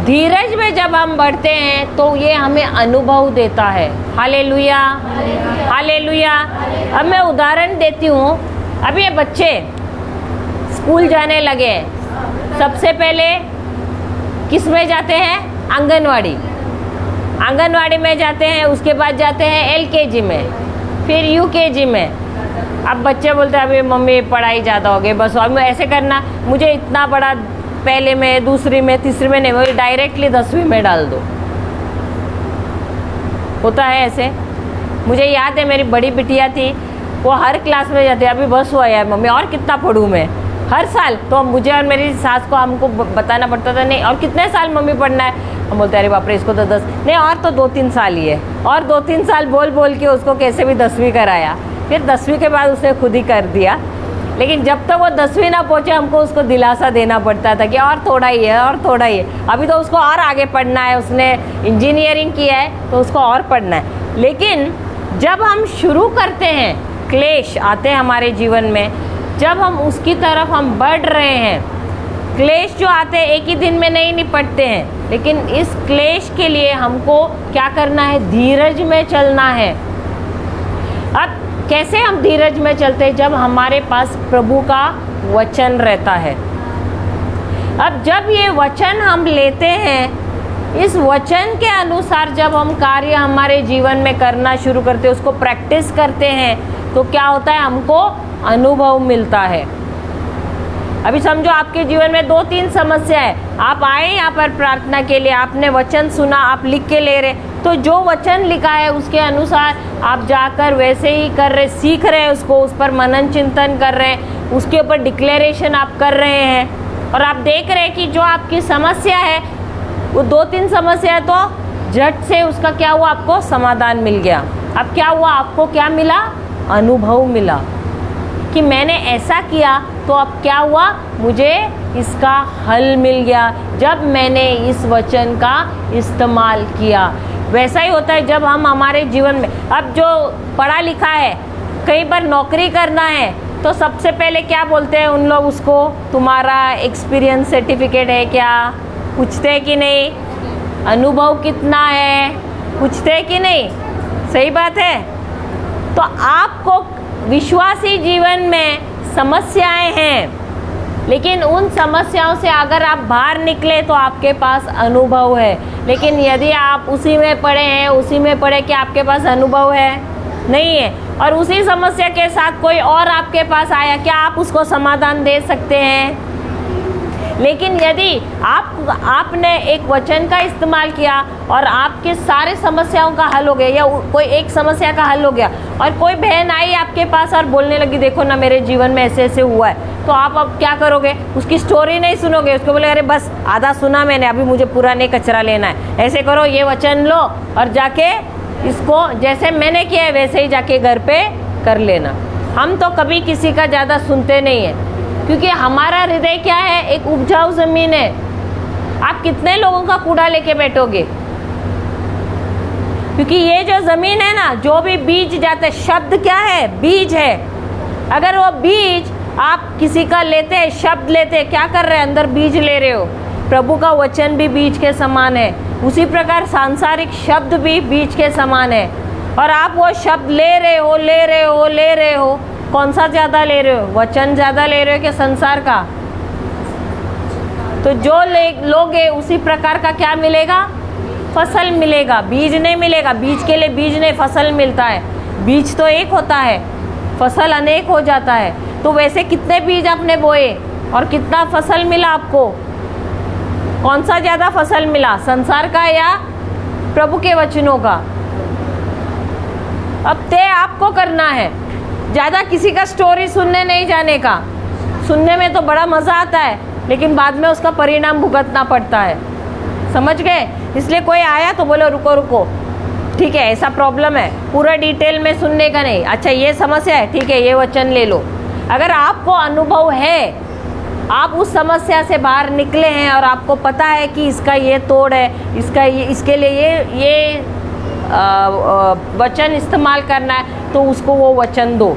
धीरज में जब हम बढ़ते हैं तो ये हमें अनुभव देता है। Hallelujah, hallelujah. अब मैं उदाहरण देती हूँ। अब ये बच्चे स्कूल जाने लगे हैं, सबसे पहले किस में जाते हैं? आंगनवाड़ी। आंगनवाड़ी में जाते हैं, उसके बाद जाते हैं एलकेजी में, फिर यूकेजी में। अब बच्चे बोलते हैं अभी मम्मी पढ़ाई ज़्यादा हो गई, बस और मैं ऐसे करना, मुझे इतना बड़ा पहले में, दूसरी में, तीसरी में नहीं, मुझे डायरेक्टली 10वीं में डाल दो। होता है ऐसे। मुझे याद है मेरी बड़ी बिटिया थी, वो हर क्लास में जाती है, अभी बस हुआ यार मम्मी और कितना पढ़ूँ मैं, हर साल। तो मुझे और मेरी सास को हमको बताना पड़ता था, नहीं और कितने साल मम्मी पढ़ना है? हम बोलते अरे बाप रे इसको तो 10 नहीं, और तो 2-3 साल ही है। और 2-3 साल बोल बोल के उसको कैसे भी 10वीं कराया। फिर 10वीं के बाद उसने खुद ही कर दिया, लेकिन जब तक वो 10वीं ना पहुँचे हमको उसको दिलासा देना पड़ता था कि और थोड़ा ही है, और थोड़ा ही है। अभी तो उसको और आगे पढ़ना है, उसने इंजीनियरिंग किया है तो उसको और पढ़ना है। लेकिन जब हम शुरू करते हैं, क्लेश आते हैं हमारे जीवन में, जब हम उसकी तरफ हम बढ़ रहे हैं, क्लेश जो आते हैं एक ही दिन में नहीं निपटते हैं, लेकिन इस क्लेश के लिए हमको क्या करना है? धीरज में चलना है। अब कैसे हम धीरज में चलते हैं? जब हमारे पास प्रभु का वचन रहता है। अब जब ये वचन हम लेते हैं, इस वचन के अनुसार जब हम कार्य हमारे जीवन में करना शुरू करते हैं, उसको प्रैक्टिस करते हैं, तो क्या होता है? हमको अनुभव मिलता है। अभी समझो आपके जीवन में 2-3 समस्या है, आप आए यहाँ पर प्रार्थना के लिए, आपने वचन सुना, आप लिख के ले रहे, तो जो वचन लिखा है उसके अनुसार आप जाकर वैसे ही कर रहे, सीख रहे हैं उसको, उस पर मनन चिंतन कर रहे हैं, उसके ऊपर डिक्लेरेशन आप कर रहे हैं, और आप देख रहे हैं कि जो आपकी समस्या है वो 2-3 समस्या है, तो झट से उसका क्या हुआ? आपको समाधान मिल गया। अब क्या हुआ? आपको क्या मिला? अनुभव मिला कि मैंने ऐसा किया तो अब क्या हुआ? मुझे इसका हल मिल गया जब मैंने इस वचन का इस्तेमाल किया। वैसा ही होता है जब हम हमारे जीवन में, अब जो पढ़ा लिखा है, कहीं पर नौकरी करना है, तो सबसे पहले क्या बोलते हैं उन लोग उसको? तुम्हारा एक्सपीरियंस सर्टिफिकेट है क्या? पूछते हैं कि नहीं? अनुभव कितना है? पूछते हैं कि नहीं? सही बात है। तो आपको विश्वासी जीवन में समस्याएं हैं, लेकिन उन समस्याओं से अगर आप बाहर निकले तो आपके पास अनुभव है। लेकिन यदि आप उसी में पड़े हैं, उसी में पड़े कि आपके पास अनुभव है नहीं है, और उसी समस्या के साथ कोई और आपके पास आया, क्या आप उसको समाधान दे सकते हैं? लेकिन यदि आपने एक वचन का इस्तेमाल किया और आपके सारे समस्याओं का हल हो गया, या कोई एक समस्या का हल हो गया, और कोई बहन आई आपके पास और बोलने लगी देखो ना मेरे जीवन में ऐसे ऐसे हुआ है, तो आप अब क्या करोगे? उसकी स्टोरी नहीं सुनोगे, उसको बोले अरे बस आधा सुना मैंने, अभी मुझे पूरा नहीं कचरा लेना है। ऐसे करो, ये वचन लो और जाके इसको जैसे मैंने किया है वैसे ही जाके घर पे कर लेना। हम तो कभी किसी का ज़्यादा सुनते नहीं हैं, क्योंकि हमारा हृदय क्या है? एक उपजाऊ ज़मीन है। आप कितने लोगों का कूड़ा लेके बैठोगे? क्योंकि ये जो ज़मीन है ना, जो भी बीज जाते, शब्द क्या है? बीज है। अगर वो बीज आप किसी का लेते हैं, शब्द लेते हैं, क्या कर रहे हैं? अंदर बीज ले रहे हो। प्रभु का वचन भी बीज के समान है, उसी प्रकार सांसारिक शब्द भी बीज के समान है। और आप वो शब्द ले रहे हो, ले रहे हो, ले रहे हो, कौन सा ज़्यादा ले रहे हो? वचन ज़्यादा ले रहे हो कि संसार का? तो जो लोगे उसी प्रकार का क्या मिलेगा? फसल मिलेगा, बीज नहीं मिलेगा। बीज के लिए बीज नहीं, फसल मिलता है। बीज तो एक होता है, फसल अनेक हो जाता है। तो वैसे कितने बीज आपने बोए और कितना फसल मिला आपको? कौन सा ज़्यादा फसल मिला? संसार का या प्रभु के वचनों का? अब तय आपको करना है। ज़्यादा किसी का स्टोरी सुनने नहीं जाने का। सुनने में तो बड़ा मज़ा आता है, लेकिन बाद में उसका परिणाम भुगतना पड़ता है। समझ गए? इसलिए कोई आया तो बोलो रुको रुको, ठीक है ऐसा प्रॉब्लम है, पूरा डिटेल में सुनने का नहीं। अच्छा ये समस्या है, ठीक है ये वचन ले लो। अगर आपको अनुभव है, आप उस समस्या से बाहर निकले हैं और आपको पता है कि इसका ये तोड़ है, इसका ये, इसके लिए ये वचन इस्तेमाल करना है, तो उसको वो वचन दो।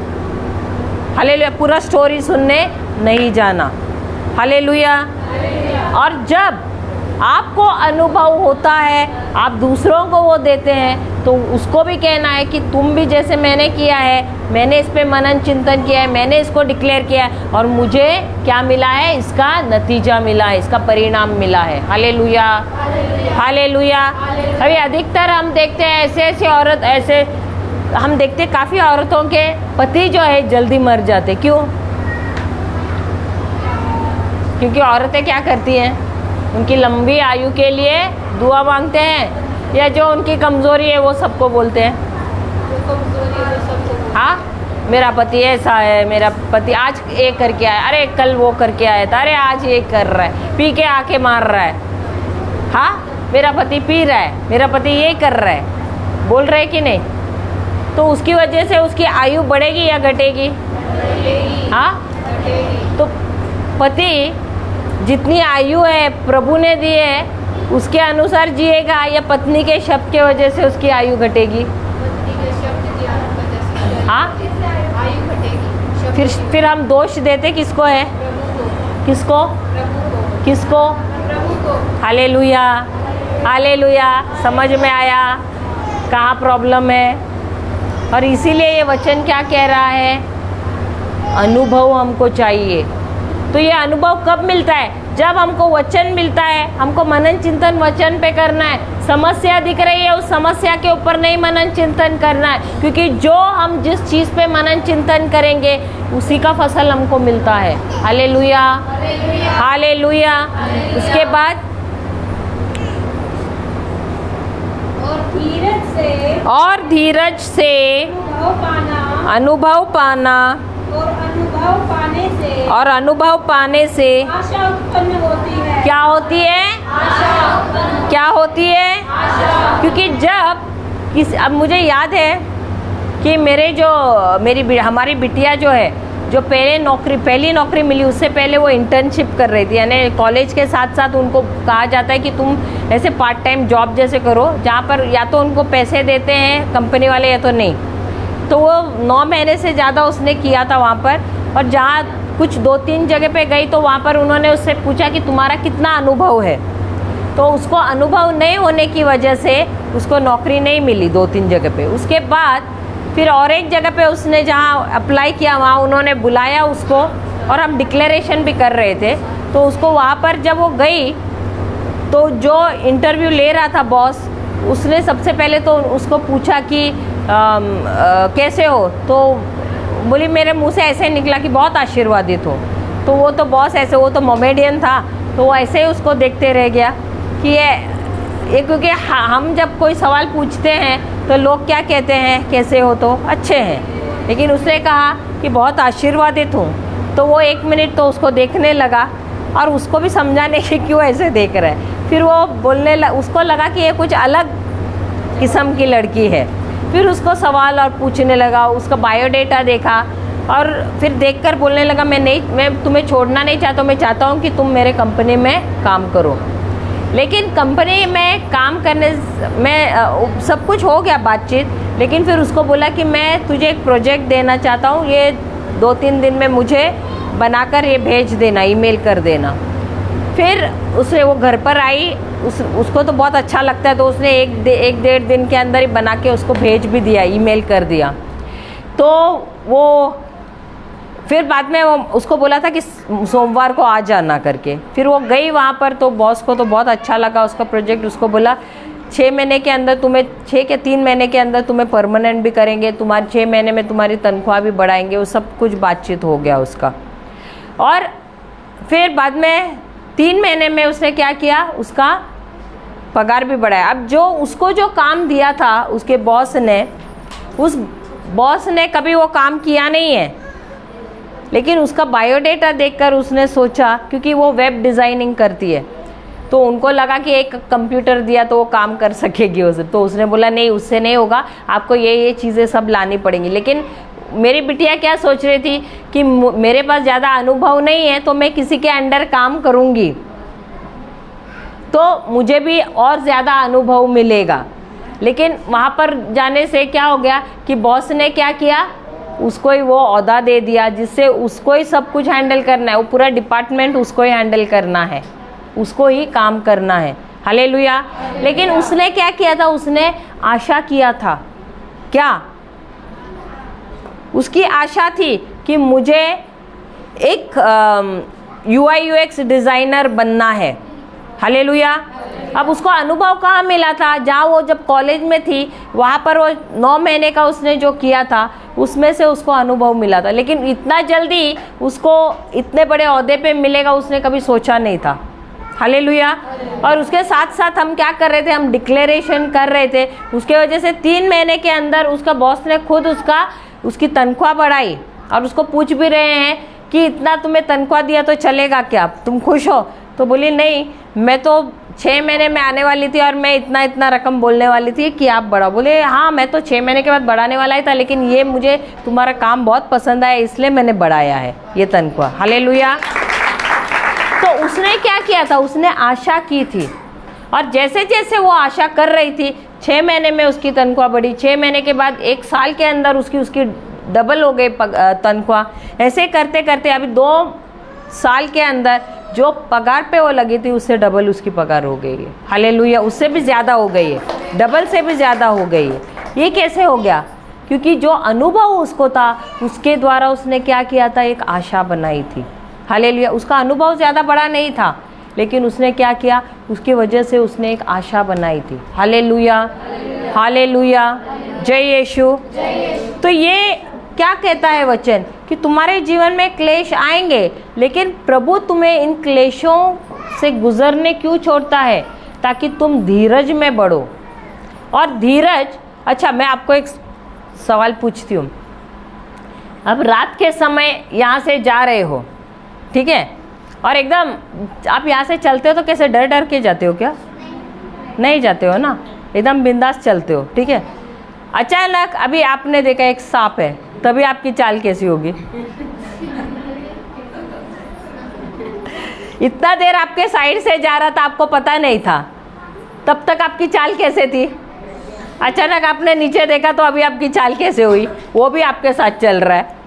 हालेलुया। पूरा स्टोरी सुनने नहीं जाना। हालेलुया। और जब आपको अनुभव होता है, आप दूसरों को वो देते हैं, तो उसको भी कहना है कि तुम भी जैसे मैंने किया है, मैंने इस पे मनन चिंतन किया है, मैंने इसको डिक्लेयर किया है और मुझे क्या मिला है, इसका नतीजा मिला है, इसका परिणाम मिला है। Hallelujah, hallelujah. अभी अधिकतर हम देखते हैं ऐसे ऐसे औरत, ऐसे हम देखते हैं काफ़ी औरतों के पति जो है जल्दी मर जाते। क्यों? क्योंकि औरतें क्या करती हैं, उनकी लंबी आयु के लिए दुआ मांगते हैं, या जो उनकी कमज़ोरी है वो सबको बोलते हैं। हाँ, मेरा पति ऐसा है, मेरा पति आज ये करके आया, अरे कल वो करके आया था, अरे आज ये कर रहा है, पी के आके मार रहा है। हाँ, मेरा पति पी रहा है, मेरा पति ये कर रहा है, बोल रहे कि नहीं? तो उसकी वजह से उसकी आयु बढ़ेगी या घटेगी? हाँ, तो पति जितनी आयु है प्रभु ने दी है उसके अनुसार जिएगा, या पत्नी के शब्द के वजह से उसकी आयु घटेगी? हाँ, फिर हम दोष देते किसको है? किसको? किसको? Hallelujah, hallelujah. समझ में आया कहाँ प्रॉब्लम है? और इसीलिए ये वचन क्या कह रहा है, अनुभव हमको चाहिए। तो ये अनुभव कब मिलता है? जब हमको वचन मिलता है, हमको मनन चिंतन वचन पे करना है। समस्या दिख रही है, उस समस्या के ऊपर नहीं मनन चिंतन करना है, क्योंकि जो हम जिस चीज़ पे मनन चिंतन करेंगे उसी का फसल हमको मिलता है। Hallelujah, hallelujah. उसके बाद और धीरज से अनुभव पाना और अनुभव पाने से आशा उत्पन्न होती है। क्या होती है? आशा। क्या होती है? आशा। क्योंकि जब अब मुझे याद है कि हमारी बिटिया जो है, जो पहली नौकरी मिली, उससे पहले वो इंटर्नशिप कर रही थी। यानी कॉलेज के साथ साथ उनको कहा जाता है कि तुम ऐसे पार्ट टाइम जॉब जैसे करो, जहाँ पर या तो उनको पैसे देते हैं कंपनी वाले या तो नहीं। तो वो 9 महीने से ज़्यादा उसने किया था वहाँ पर, और जहाँ कुछ 2-3 जगह पे गई तो वहाँ पर उन्होंने उससे पूछा कि तुम्हारा कितना अनुभव है। तो उसको अनुभव नहीं होने की वजह से उसको नौकरी नहीं मिली 2-3 जगह पे। उसके बाद फिर और एक जगह पे उसने जहाँ अप्लाई किया वहाँ उन्होंने बुलाया उसको, और हम डिक्लेरेशन भी कर रहे थे। तो उसको वहाँ पर जब वो गई तो जो इंटरव्यू ले रहा था बॉस, उसने सबसे पहले तो उसको पूछा कि कैसे हो? तो बोली मेरे मुंह से ऐसे निकला कि बहुत आशीर्वादित हो। तो वो तो बॉस ऐसे, वो तो मोमेडियन था, तो वो ऐसे ही उसको देखते रह गया कि ये क्योंकि हम जब कोई सवाल पूछते हैं तो लोग क्या कहते हैं, कैसे हो? तो अच्छे हैं। लेकिन उसने कहा कि बहुत आशीर्वादित हूँ। तो वो 1 मिनट तो उसको देखने लगा और उसको भी समझाने की क्यों ऐसे देख रहा है। फिर वो उसको लगा कि ये कुछ अलग किस्म की लड़की है। फिर उसको सवाल और पूछने लगा, उसका बायोडेटा देखा और फिर देखकर बोलने लगा मैं तुम्हें छोड़ना नहीं चाहता हूँ, मैं चाहता हूँ कि तुम मेरे कंपनी में काम करो। लेकिन कंपनी में काम करने में सब कुछ हो गया बातचीत, लेकिन फिर उसको बोला कि मैं तुझे एक प्रोजेक्ट देना चाहता हूँ, ये 2-3 दिन में मुझे बनाकर ये भेज देना, ईमेल कर देना। फिर उसे वो घर पर आई, उसको तो बहुत अच्छा लगता है, तो उसने 1-1.5 दिन के अंदर ही बना के उसको भेज भी दिया, ईमेल कर दिया। तो वो फिर बाद में वो उसको बोला था कि सोमवार को आ जाना करके। फिर वो गई वहाँ पर, तो बॉस को तो बहुत अच्छा लगा उसका प्रोजेक्ट। उसको बोला 6 महीने के अंदर तुम्हें 6 के 3 महीने के अंदर तुम्हें परमानेंट भी करेंगे, तुम्हारे 6 महीने में तुम्हारी तनख्वाह भी बढ़ाएंगे। वो सब कुछ बातचीत हो गया उसका। और फिर बाद में 3 महीने में उसने क्या किया, उसका पगार भी बढ़ाया। अब उसको जो काम दिया था उसके बॉस ने, उस बॉस ने कभी वो काम किया नहीं है, लेकिन उसका बायोडेटा देखकर उसने सोचा, क्योंकि वो वेब डिज़ाइनिंग करती है, तो उनको लगा कि एक कंप्यूटर दिया तो वो काम कर सकेगी उसे। तो उसने बोला नहीं, उससे नहीं होगा, आपको ये चीज़ें सब लानी पड़ेंगी। लेकिन मेरी बिटिया क्या सोच रही थी कि मेरे पास ज़्यादा अनुभव नहीं है, तो मैं किसी के अंडर काम करूँगी तो मुझे भी और ज़्यादा अनुभव मिलेगा। लेकिन वहाँ पर जाने से क्या हो गया कि बॉस ने क्या किया, उसको ही वो ओहदा दे दिया जिससे उसको ही सब कुछ हैंडल करना है, वो पूरा डिपार्टमेंट उसको ही हैंडल करना है, उसको ही काम करना है। हालेलुया। लेकिन उसने क्या किया था? उसने आशा किया था। क्या उसकी आशा थी कि मुझे एक UI UX डिज़ाइनर बनना है। हालेलुया। अब उसको अनुभव कहाँ मिला था? जहाँ वो जब कॉलेज में थी वहाँ पर वो 9 महीने का उसने जो किया था उसमें से उसको अनुभव मिला था। लेकिन इतना जल्दी उसको इतने बड़े ओहदे पे मिलेगा उसने कभी सोचा नहीं था। हालेलुया। और उसके साथ साथ हम क्या कर रहे थे? हम डिक्लेरेशन कर रहे थे। उसके वजह से 3 महीने के अंदर उसका बॉस ने खुद उसकी तनख्वाह बढ़ाई और उसको पूछ भी रहे हैं कि इतना तुम्हें तनख्वाह दिया तो चलेगा क्या, तुम खुश हो? तो बोली नहीं, मैं तो 6 महीने में आने वाली थी और मैं इतना इतना रकम बोलने वाली थी कि आप बढ़ाओ। बोले हाँ, मैं तो 6 महीने के बाद बढ़ाने वाला ही था, लेकिन ये मुझे तुम्हारा काम बहुत पसंद आया इसलिए मैंने बढ़ाया है ये तनख्वाह। हालेलुया। तो उसने क्या किया था? उसने आशा की थी और जैसे जैसे वो आशा कर रही थी 6 महीने में उसकी तनख्वाह बढ़ी। 6 महीने के बाद 1 साल के अंदर उसकी डबल हो गई तनख्वाह। ऐसे करते करते अभी 2 साल के अंदर जो पगार पे वो लगी थी उससे डबल उसकी पगार हो गई है। हालेलुया। उससे भी ज़्यादा हो गई है, डबल से भी ज़्यादा हो गई है। ये कैसे हो गया? क्योंकि जो अनुभव उसको था उसके द्वारा उसने क्या किया था? एक आशा बनाई थी। हालेलुया। उसका अनुभव ज़्यादा बड़ा नहीं था लेकिन उसने क्या किया? उसकी वजह से उसने एक आशा बनाई थी। हालेलुया। हालेलुया। जय यीशु। तो ये क्या कहता है वचन? कि तुम्हारे जीवन में क्लेश आएंगे लेकिन प्रभु तुम्हें इन क्लेशों से गुजरने क्यों छोड़ता है? ताकि तुम धीरज में बढ़ो। और धीरज, अच्छा मैं आपको एक सवाल पूछती हूँ। अब रात के समय यहाँ से जा रहे हो, ठीक है, और एकदम आप यहाँ से चलते हो तो कैसे डर डर के जाते हो क्या? नहीं जाते हो ना, एकदम बिंदास चलते हो, ठीक है। अचानक अभी आपने देखा एक सांप है, तभी आपकी चाल कैसी होगी? इतना देर आपके साइड से जा रहा था, आपको पता नहीं था, तब तक आपकी चाल कैसे थी? अचानक आपने नीचे देखा तो अभी आपकी चाल कैसे हुई? वो भी आपके साथ चल रहा है।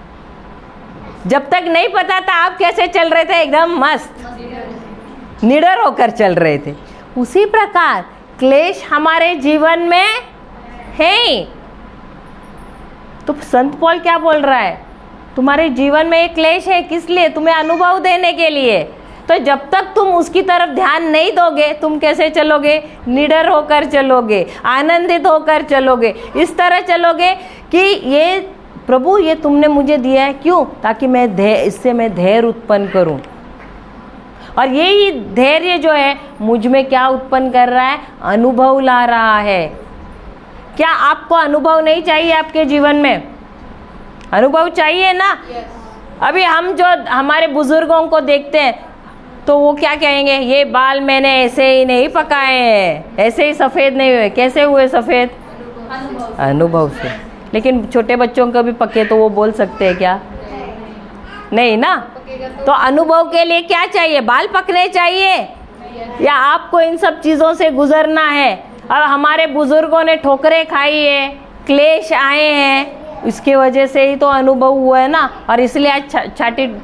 जब तक नहीं पता था आप कैसे चल रहे थे? एकदम मस्त निडर होकर चल रहे थे। उसी प्रकार क्लेश हमारे जीवन में है। तो संत पौल क्या बोल रहा है? तुम्हारे जीवन में एक क्लेश है, किस लिए? तुम्हें अनुभव देने के लिए। तो जब तक तुम उसकी तरफ ध्यान नहीं दोगे तुम कैसे चलोगे? निडर होकर चलोगे, आनंदित होकर चलोगे, इस तरह चलोगे कि ये प्रभु ये तुमने मुझे दिया है, क्यों? ताकि मैं इससे मैं धैर्य उत्पन्न करूं। और यही धैर्य जो है मुझ में क्या उत्पन्न कर रहा है? अनुभव ला रहा है। क्या आपको अनुभव नहीं चाहिए? आपके जीवन में अनुभव चाहिए ना? अभी हम जो हमारे बुजुर्गों को देखते हैं तो वो क्या कहेंगे? ये बाल मैंने ऐसे ही नहीं पकाए हैं, ऐसे ही सफ़ेद नहीं हुए। कैसे हुए सफ़ेद? अनुभव से। लेकिन छोटे बच्चों को भी पके तो वो बोल सकते हैं क्या? नहीं ना। तो अनुभव के लिए क्या चाहिए? बाल पकने चाहिए या आपको इन सब चीज़ों से गुजरना है? और हमारे बुजुर्गों ने ठोकरें खाई है, क्लेश आए हैं, इसके वजह से ही तो अनुभव हुआ है ना। और इसलिए आज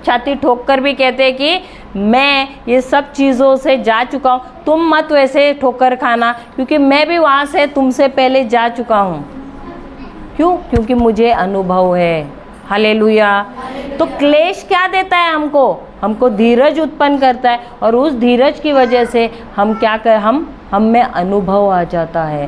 छाती ठोक कर भी कहते हैं कि मैं ये सब चीज़ों से जा चुका हूँ, तुम मत वैसे ठोकर खाना, क्योंकि मैं भी वहाँ से तुमसे पहले जा चुका हूँ। क्यों? क्योंकि मुझे अनुभव है। हालेलुया। तो क्लेश क्या देता है हमको? हमको धीरज उत्पन्न करता है और उस धीरज की वजह से हम क्या कर हम में अनुभव आ जाता है।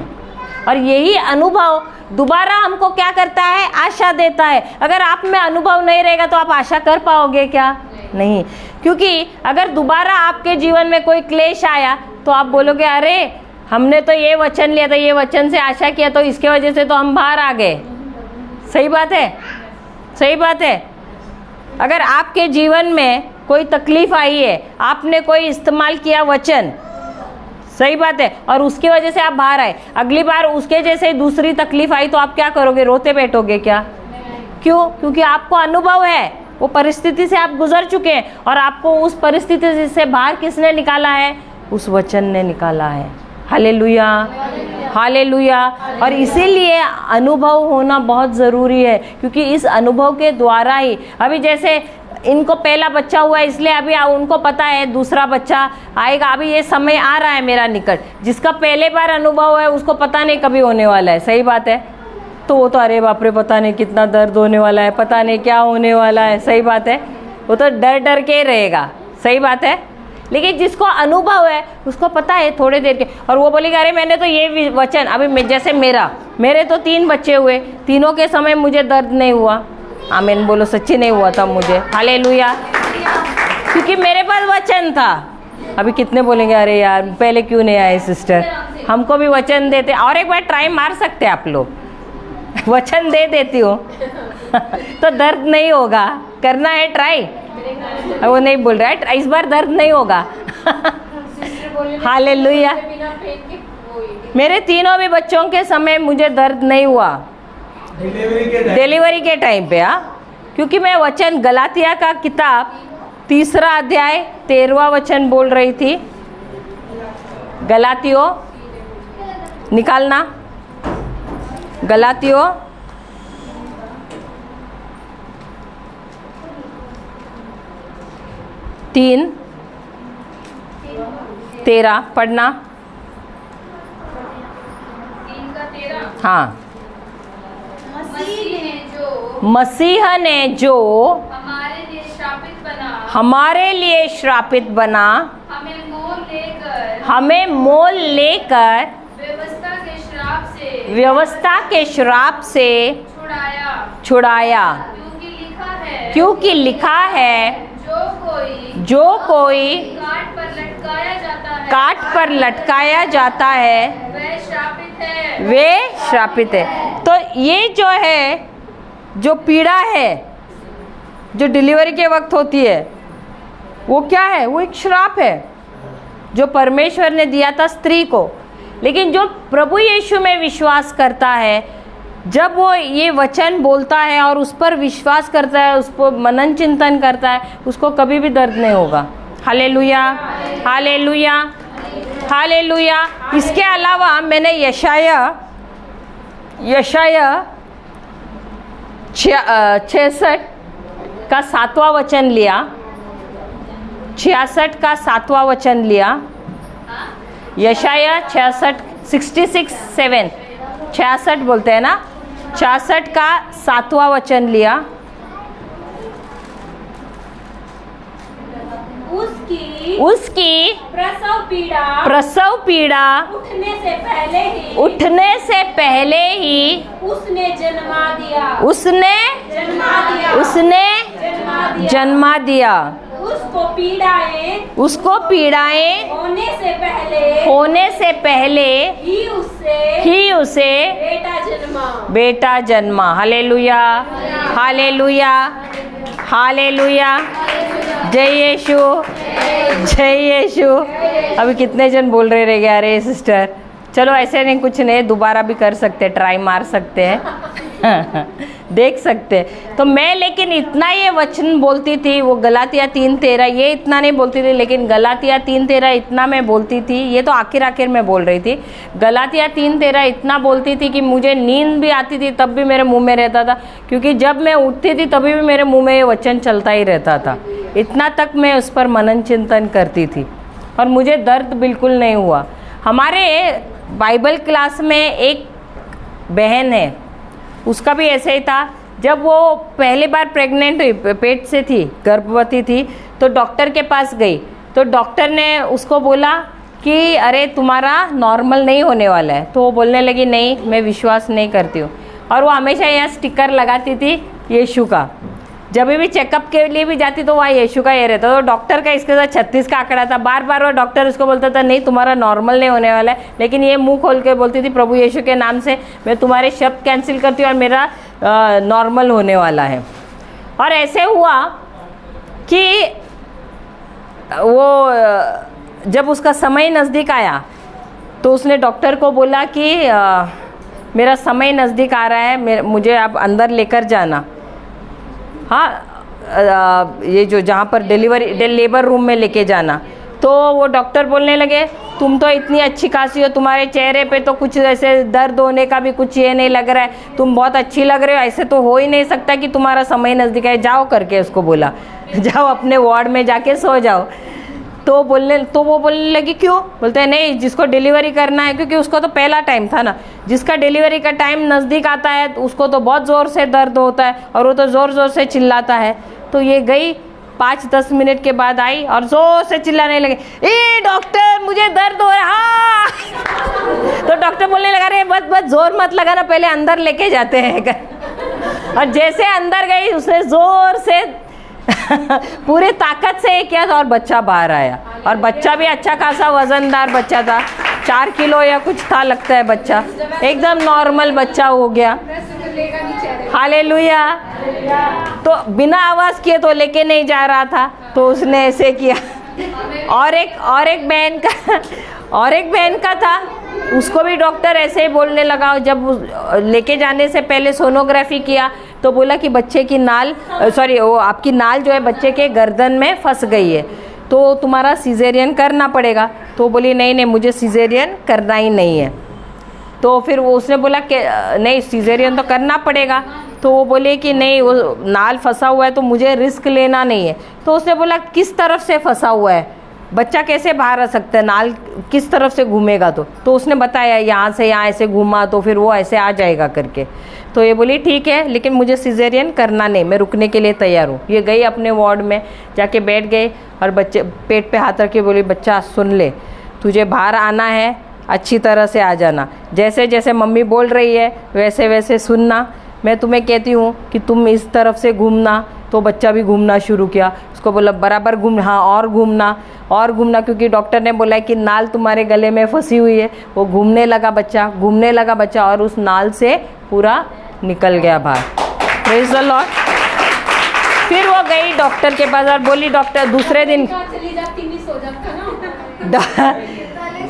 और यही अनुभव दोबारा हमको क्या करता है? आशा देता है। अगर आप में अनुभव नहीं रहेगा तो आप आशा कर पाओगे क्या? नहीं। क्योंकि अगर दोबारा आपके जीवन में कोई क्लेश आया तो आप बोलोगे अरे हमने तो ये वचन लिया था, ये वचन से आशा किया, तो इसके वजह से तो हम बाहर आ गए। सही बात है, सही बात है। अगर आपके जीवन में कोई तकलीफ आई है, आपने कोई इस्तेमाल किया वचन, सही बात है, और उसकी वजह से आप बाहर आए, अगली बार उसके जैसे दूसरी तकलीफ आई तो आप क्या करोगे? रोते बैठोगे क्या? क्यों? क्योंकि आपको अनुभव है, वो परिस्थिति से आप गुजर चुके हैं और आपको उस परिस्थिति से बाहर किसने निकाला है? उस वचन ने निकाला है। Hallelujah, hallelujah. और इसीलिए अनुभव होना बहुत ज़रूरी है, क्योंकि इस अनुभव के द्वारा ही, अभी जैसे इनको पहला बच्चा हुआ है इसलिए अभी उनको पता है दूसरा बच्चा आएगा, अभी ये समय आ रहा है मेरा निकट। जिसका पहले बार अनुभव है उसको पता नहीं कभी होने वाला है, सही बात है। तो वो तो अरे बाप रे पता नहीं कितना दर्द होने वाला है, पता नहीं क्या होने वाला है, सही बात है। वो तो डर डर के रहेगा, सही बात है। लेकिन जिसको अनुभव है उसको पता है थोड़े देर के, और वो बोलेगा अरे मैंने तो ये वचन अभी जैसे मेरे तो 3 बच्चे हुए, तीनों के समय मुझे दर्द नहीं हुआ। आमीन बोलो, सच्ची नहीं हुआ था मुझे, हालेलुया, क्योंकि मेरे पास वचन था। अभी कितने बोलेंगे अरे यार पहले क्यों नहीं आए सिस्टर, हमको भी वचन देते। और एक बार ट्राई मार सकते आप लोग, वचन दे देती हूँ तो दर्द नहीं होगा, करना है ट्राई। वो नहीं बोल रहा है इस बार दर्द नहीं होगा हालेलुया। मेरे तीनों भी बच्चों के समय मुझे दर्द नहीं हुआ डिलीवरी के टाइम पे, क्योंकि मैं वचन गलातिया का किताब 3 अध्याय 13वां वचन बोल रही थी। गलातियों निकालना, गलातियों 3:13 पढ़ना। 3:13 हाँ, मसीह ने जो हमारे लिए श्रापित बना, हमारे लिए श्रापित बना, हमें मोल लेकर व्यवस्था के श्राप से छुड़ाया। क्योंकि लिखा है जो कोई काट पर लटकाया जाता है वे श्रापित है। तो ये जो है, जो पीड़ा है जो डिलीवरी के वक्त होती है, वो क्या है? वो एक श्राप है जो परमेश्वर ने दिया था स्त्री को। लेकिन जो प्रभु यीशु में विश्वास करता है, जब वो ये वचन बोलता है और उस पर विश्वास करता है, उस पर मनन चिंतन करता है, उसको कभी भी दर्द नहीं होगा। Hallelujah, hallelujah, hallelujah. इसके अलावा मैंने यशाया 66 का 7वां वचन लिया, 66 का 7वां वचन लिया। यशाया 66 बोलते हैं ना, 66 का 7वां वचन लिया। उसकी प्रसव पीड़ा उठने से पहले ही उसने जन्मा दिया। उसको पीड़ाएं होने से पहले ही उसे बेटा जन्मा। Hallelujah, hallelujah, hallelujah. जय यीशु, जय यीशु। अभी कितने जन बोल रहे रह गए अरे सिस्टर, चलो ऐसे नहीं, कुछ नहीं, दोबारा भी कर सकते, ट्राई मार सकते हैं देख सकते। तो मैं लेकिन इतना ये वचन बोलती थी, वो गलातिया 3:13 ये इतना नहीं बोलती थी, लेकिन गलातिया 3:13 इतना मैं बोलती थी। ये तो आखिर में बोल रही थी। गलातिया 3:13 इतना बोलती थी कि मुझे नींद भी आती थी तब भी मेरे मुंह में रहता था, क्योंकि जब मैं उठती थी तभी भी मेरे मुंह में ये वचन चलता ही रहता था। इतना तक मैं उस पर मनन चिंतन करती थी और मुझे दर्द बिल्कुल नहीं हुआ। हमारे बाइबल क्लास में एक बहन है, उसका भी ऐसे ही था। जब वो पहली बार प्रेग्नेंट हुई, पेट से थी, गर्भवती थी, तो डॉक्टर के पास गई। तो डॉक्टर ने उसको बोला कि अरे तुम्हारा नॉर्मल नहीं होने वाला है। तो वो बोलने लगी नहीं, मैं विश्वास नहीं करती हूँ। और वो हमेशा यहाँ स्टिकर लगाती थी यीशु का। जब भी चेकअप के लिए भी जाती तो वहाँ यीशु का ये रहता। तो डॉक्टर का इसके साथ 36 का आंकड़ा था। बार बार वो डॉक्टर उसको बोलता था नहीं तुम्हारा नॉर्मल नहीं होने वाला है, लेकिन ये मुंह खोल के बोलती थी प्रभु यीशु के नाम से मैं तुम्हारे शब्द कैंसिल करती हूँ और मेरा नॉर्मल होने वाला है। और ऐसे हुआ कि वो जब उसका समय नज़दीक आया तो उसने डॉक्टर को बोला कि मेरा समय नज़दीक आ रहा है, मुझे आप अंदर लेकर जाना। हाँ, ये जो जहाँ पर लेबर रूम में लेके जाना। तो वो डॉक्टर बोलने लगे तुम तो इतनी अच्छी खासी हो, तुम्हारे चेहरे पे तो कुछ ऐसे दर्द होने का भी कुछ ये नहीं लग रहा है, तुम बहुत अच्छी लग रहे हो, ऐसे तो हो ही नहीं सकता कि तुम्हारा समय नज़दीक है, जाओ करके उसको बोला, जाओ अपने वार्ड में जाके सो जाओ। तो वो बोलने लगी क्यों? बोलते हैं नहीं, जिसको डिलीवरी करना है, क्योंकि उसको तो पहला टाइम था ना, जिसका डिलीवरी का टाइम नज़दीक आता है तो उसको तो बहुत ज़ोर से दर्द होता है और वो तो ज़ोर ज़ोर से चिल्लाता है। तो ये गई 5-10 मिनट के बाद आई और ज़ोर से चिल्लाने लगे, ए डॉक्टर मुझे दर्द हो रहा। तो डॉक्टर बोलने लगा, अरे बस जोर मत लगाना, पहले अंदर लेके जाते हैं। और जैसे अंदर गई उसने ज़ोर से पूरे ताकत से किया था और बच्चा बाहर आया। और बच्चा भी अच्छा खासा वजनदार बच्चा था, 4 किलो या कुछ था लगता है बच्चा, एकदम नॉर्मल बच्चा हो गया। हालेलुया। तो बिना आवाज़ किए तो लेके नहीं जा रहा था, तो उसने ऐसे किया। और एक बहन का था, उसको भी डॉक्टर ऐसे ही बोलने लगा, जब लेके जाने से पहले सोनोग्राफी किया तो बोला कि बच्चे की नाल वो आपकी नाल जो है बच्चे के गर्दन में फंस गई है, तो तुम्हारा सिजेरियन करना पड़ेगा। तो बोली नहीं मुझे सिजेरियन करना ही नहीं है। तो फिर वो उसने बोला कि नहीं सिजेरियन तो करना पड़ेगा। तो वो बोले कि नहीं, वो नाल फंसा हुआ है तो मुझे रिस्क लेना नहीं है। तो उसने बोला किस तरफ से फंसा हुआ है, बच्चा कैसे बाहर आ सकता है, नाल किस तरफ से घूमेगा? तो उसने बताया यहाँ से यहाँ ऐसे घूमा तो फिर वो ऐसे आ जाएगा करके। तो ये बोली ठीक है, लेकिन मुझे सिजेरियन करना नहीं, मैं रुकने के लिए तैयार हूँ। ये गई अपने वार्ड में जाके बैठ गई और बच्चे पेट पे हाथ रख के बोली, बच्चा सुन ले, तुझे बाहर आना है अच्छी तरह से आ जाना, जैसे जैसे मम्मी बोल रही है वैसे वैसे सुनना। मैं तुम्हें कहती हूँ कि तुम इस तरफ से घूमना, तो बच्चा भी घूमना शुरू किया। उसको बोला बराबर घूम, हाँ और घूमना, क्योंकि डॉक्टर ने बोला है कि नाल तुम्हारे गले में फंसी हुई है। वो घूमने लगा बच्चा और उस नाल से पूरा निकल गया बाहर। Praise the Lord. फिर वो गई डॉक्टर के पास और बोली, डॉक्टर दूसरे दिन चली जाती मिस हो जाता ना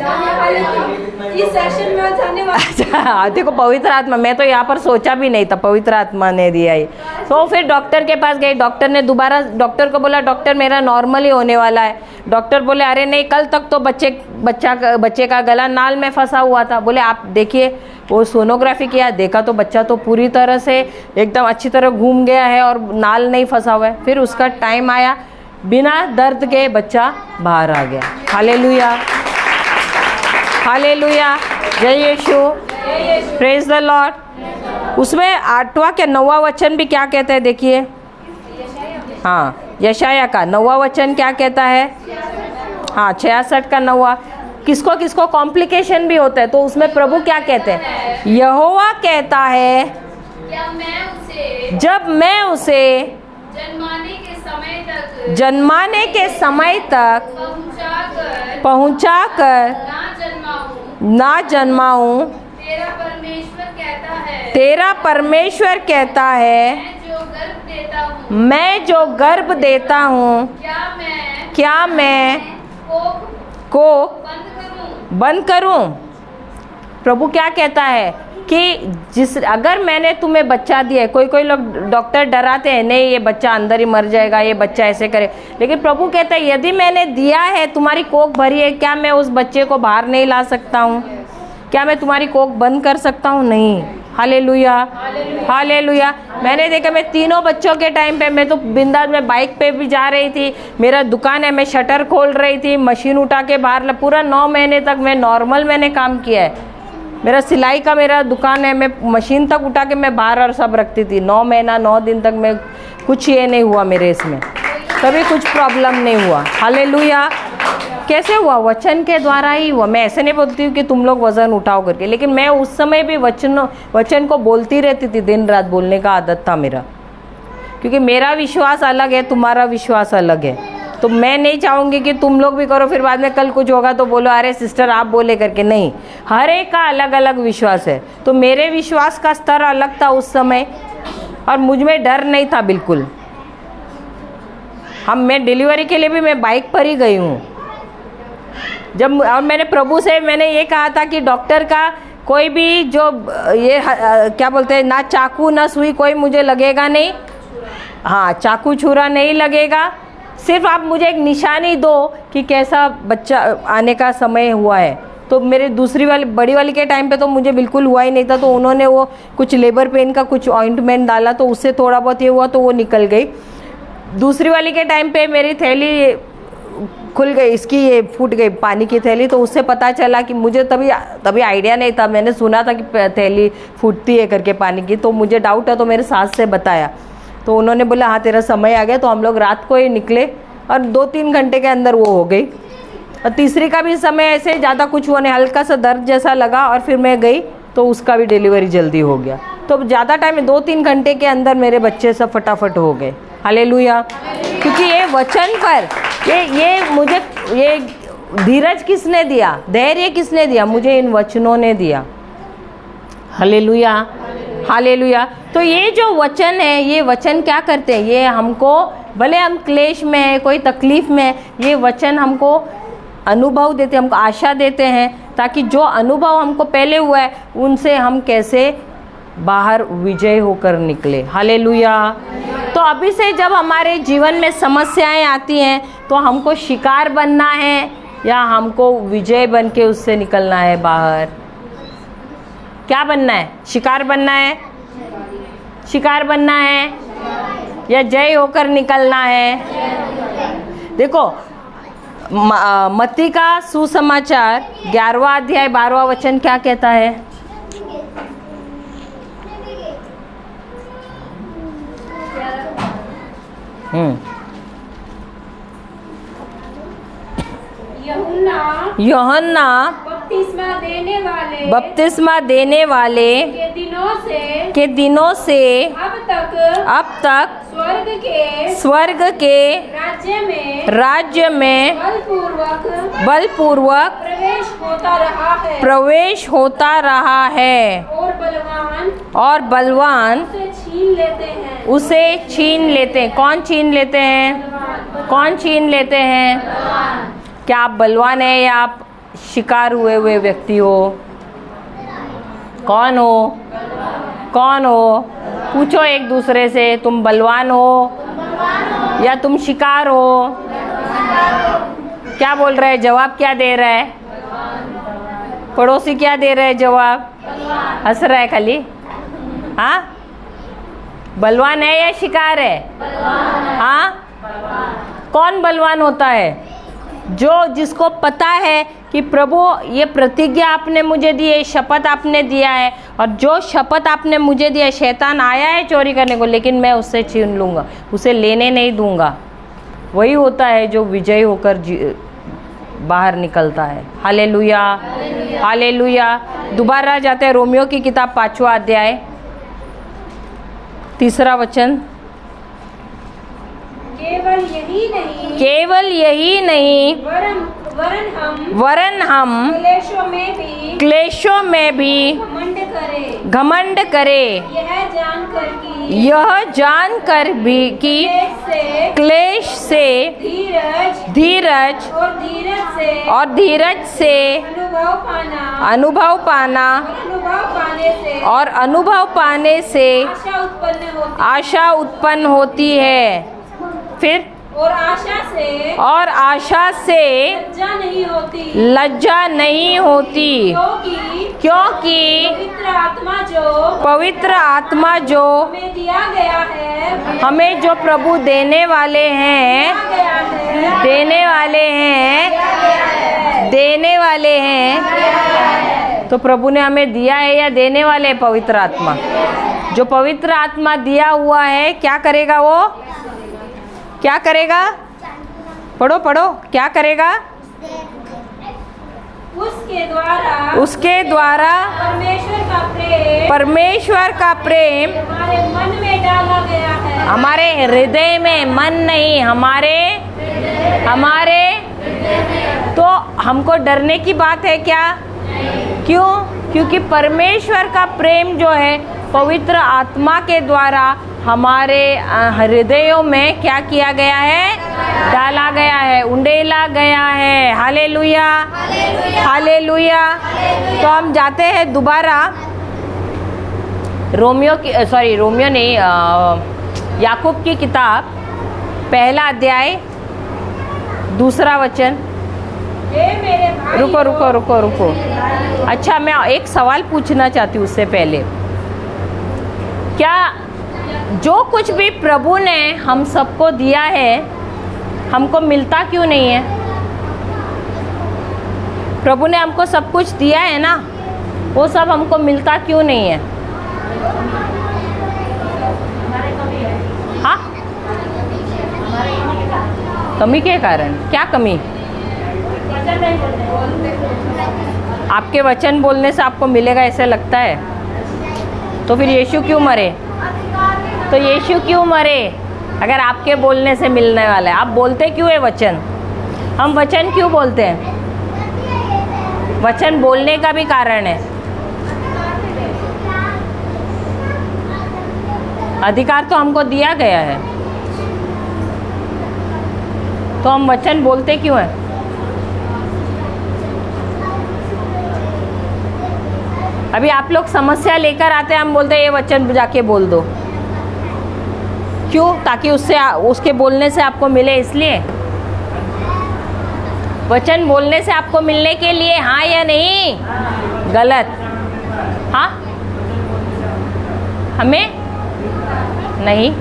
इस सेशन में जाने वाली। अच्छा देखो, पवित्र आत्मा, मैं तो यहाँ पर सोचा भी नहीं था, पवित्र आत्मा ने दिया ये। तो फिर डॉक्टर के पास गई, डॉक्टर ने दोबारा डॉक्टर को बोला, डॉक्टर मेरा नॉर्मल ही होने वाला है। डॉक्टर बोले अरे नहीं, कल तक तो बच्चे का गला नाल में फंसा हुआ था। बोले आप देखिए, वो सोनोग्राफी किया, देखा तो बच्चा तो पूरी तरह से एकदम अच्छी तरह घूम गया है और नाल नहीं फंसा हुआ है। फिर उसका टाइम आया, बिना दर्द के बच्चा बाहर आ गया। हालेलुया, हालेलुया, जय यीशु, प्रेज द लॉर्ड। उसमें 8वां क्या 9वां वचन भी क्या कहता है देखिए। हाँ, यशाया का 9वां वचन क्या कहता है? हाँ, 66 का 9वां। किसको किसको कॉम्प्लिकेशन भी होता है, तो उसमें प्रभु क्या कहते हैं? यहोवा कहता है जब मैं उसे जन्माने के समय तक पहुंचाकर ना जन्माऊं, तेरा परमेश्वर कहता है मैं जो गर्भ देता हूँ क्या मैं कोख बंद करूं? प्रभु क्या कहता है कि अगर मैंने तुम्हें बच्चा दिया है, कोई लोग डॉक्टर डराते हैं, नहीं ये बच्चा अंदर ही मर जाएगा, ये बच्चा ऐसे करे, लेकिन प्रभु कहता है यदि मैंने दिया है, तुम्हारी कोख भरी है, क्या मैं उस बच्चे को बाहर नहीं ला सकता हूँ? क्या मैं तुम्हारी कोख बंद कर सकता हूँ? नहीं। Hallelujah, hallelujah. मैंने देखा, मैं तीनों बच्चों के टाइम पे मैं तो बिंदास में बाइक पे भी जा रही थी, मेरा दुकान है, मैं शटर खोल रही थी, मशीन उठा के बाहर, पूरा 9 महीने तक मैं नॉर्मल मैंने काम किया है। मेरा सिलाई का मेरा दुकान है, मैं मशीन तक उठा के मैं बाहर और सब रखती थी। 9 महीना 9 दिन तक मैं कुछ ये नहीं हुआ मेरे इसमें, कभी कुछ प्रॉब्लम नहीं हुआ। हालेलुया। कैसे हुआ? वचन के द्वारा ही हुआ। मैं ऐसे नहीं बोलती हूँ कि तुम लोग वजन उठाओ करके, लेकिन मैं उस समय भी वचन को बोलती रहती थी, दिन रात बोलने का आदत था मेरा, क्योंकि मेरा विश्वास अलग है, तुम्हारा विश्वास अलग है। तो मैं नहीं चाहूँगी कि तुम लोग भी करो, फिर बाद में कल कुछ होगा तो बोलो अरे सिस्टर आप बोले करके। नहीं, हर एक का अलग अलग विश्वास है। तो मेरे विश्वास का स्तर अलग था उस समय, और मुझ में डर नहीं था बिल्कुल। मैं डिलीवरी के लिए भी मैं बाइक पर ही गई हूँ। और मैंने प्रभु से मैंने ये कहा था कि डॉक्टर का कोई भी जो ये क्या बोलते हैं, ना चाकू ना सुई कोई मुझे लगेगा नहीं। हाँ, चाकू छुरा नहीं लगेगा, सिर्फ आप मुझे एक निशानी दो कि कैसा बच्चा आने का समय हुआ है। तो मेरे दूसरी वाली बड़ी वाली के टाइम पे तो मुझे बिल्कुल हुआ ही नहीं था, तो उन्होंने वो कुछ लेबर पेन का कुछ ऑइंटमेंट डाला तो उससे थोड़ा बहुत ये हुआ तो वो निकल गई। दूसरी वाली के टाइम पे मेरी थैली खुल गई, इसकी ये फूट गई पानी की थैली, तो उससे पता चला कि मुझे तभी आइडिया नहीं था, मैंने सुना था कि थैली फूटती है करके पानी की, तो मुझे डाउट है तो मेरे सास से बताया, तो उन्होंने बोला हाँ तेरा समय आ गया। तो हम लोग रात को ही निकले और 2-3 घंटे के अंदर वो हो गई। और तीसरी का भी समय ऐसे ज़्यादा कुछ हुआ नहीं, हल्का सा दर्द जैसा लगा और फिर मैं गई तो उसका भी डिलीवरी जल्दी हो गया। तो ज़्यादा टाइम 2-3 घंटे के अंदर मेरे बच्चे सब फटाफट हो गए। हालेलुया। क्योंकि ये वचन पर ये मुझे ये धीरज किसने दिया, धैर्य किसने दिया, मुझे इन वचनों ने दिया। Hallelujah, hallelujah. तो ये जो वचन है, ये वचन क्या करते हैं, ये हमको भले हम क्लेश में है, कोई तकलीफ में है, ये वचन हमको अनुभव देते, हमको आशा देते हैं, ताकि जो अनुभव हमको पहले हुआ है उनसे हम कैसे बाहर विजय होकर निकले। हालेलुया। तो अभी से जब हमारे जीवन में समस्याएं आती हैं तो हमको शिकार बनना है या हमको विजय बन के उससे निकलना है बाहर? क्या बनना है? शिकार बनना है, शिकार बनना है या जय होकर निकलना है? देखो मत्ती का सुसमाचार 11वां अध्याय 12वां वचन क्या कहता है? यूहन्ना बपतिस्मा देने वाले के दिनों से अब तक स्वर्ग के राज्य में बलपूर्वक प्रवेश होता रहा है और बलवान उसे छीन लेते हैं। कौन छीन लेते हैं? कौन छीन लेते हैं? क्या आप बलवान हैं या आप शिकार हुए व्यक्ति हो? कौन हो? कौन हो? पूछो एक दूसरे से, तुम बलवान हो या तुम शिकार हो? क्या बोल रहे हैं? जवाब क्या दे रहा है? पड़ोसी क्या दे रहे हैं जवाब? हंस रहा है खाली। हाँ, बलवान है या शिकार है? हाँ, कौन बलवान होता है? जिसको पता है कि प्रभु ये प्रतिज्ञा आपने मुझे दी है, शपथ आपने दिया है, और जो शपथ आपने मुझे दिया है, शैतान आया है चोरी करने को, लेकिन मैं उससे छीन लूँगा, उसे लेने नहीं दूंगा। वही होता है जो विजयी होकर बाहर निकलता है। Hallelujah, hallelujah. दोबारा जाते हैं रोमियो की किताब 5वां अध्याय 3रा वचन। केवल यही नहीं वरन हम क्लेशों में भी घमंड करे, यह जानकर भी कि क्लेश से धीरज और धीरज से अनुभव पाना और अनुभव पाने से आशा उत्पन्न होती है। फिर और आशा से लज्जा नहीं होती, क्योंकि पवित्र आत्मा जो हमें जो प्रभु देने वाले हैं तो प्रभु ने हमें दिया है या देने वाले हैं? पवित्र आत्मा। जो पवित्र आत्मा दिया हुआ है क्या करेगा? वो क्या करेगा? पढ़ो पढ़ो, क्या करेगा? उसके द्वारा परमेश्वर का प्रेम हमारे मन में डाला गया है। हमारे हृदय में, मन नहीं, हमारे तो हमको डरने की बात है क्या? क्यों? क्योंकि परमेश्वर का प्रेम जो है पवित्र आत्मा के द्वारा हमारे हृदयों में क्या किया गया है? डाला गया है, उंडेला गया है। Hallelujah, hallelujah. तो हम जाते हैं दोबारा रोमियो नहीं, याकूब की किताब 1 अध्याय दूसरा वचन, हे मेरे भाई, रुको रुको रुको रुको। अच्छा, मैं एक सवाल पूछना चाहती हूँ उससे पहले। क्या जो कुछ भी प्रभु ने हम सबको दिया है, हमको मिलता क्यों नहीं है? प्रभु ने हमको सब कुछ दिया है ना, वो सब हमको मिलता क्यों नहीं है? हाँ, कमी के कारण। क्या कमी? आपके वचन बोलने से आपको मिलेगा ऐसे लगता है? तो फिर यीशु क्यों मरे? तो यीशु क्यों मरे अगर आपके बोलने से मिलने वाला है? आप बोलते क्यों है वचन? हम वचन क्यों बोलते हैं? वचन बोलने का भी कारण है। अधिकार तो हमको दिया गया है, तो हम वचन बोलते क्यों हैं? अभी आप लोग समस्या लेकर आते हैं, हम बोलते हैं ये वचन जाके बोल दो। क्यों? ताकि उसके बोलने से आपको मिले, इसलिए। वचन बोलने से आपको मिलने के लिए, हाँ या नहीं? गलत। हाँ, हमें नहीं।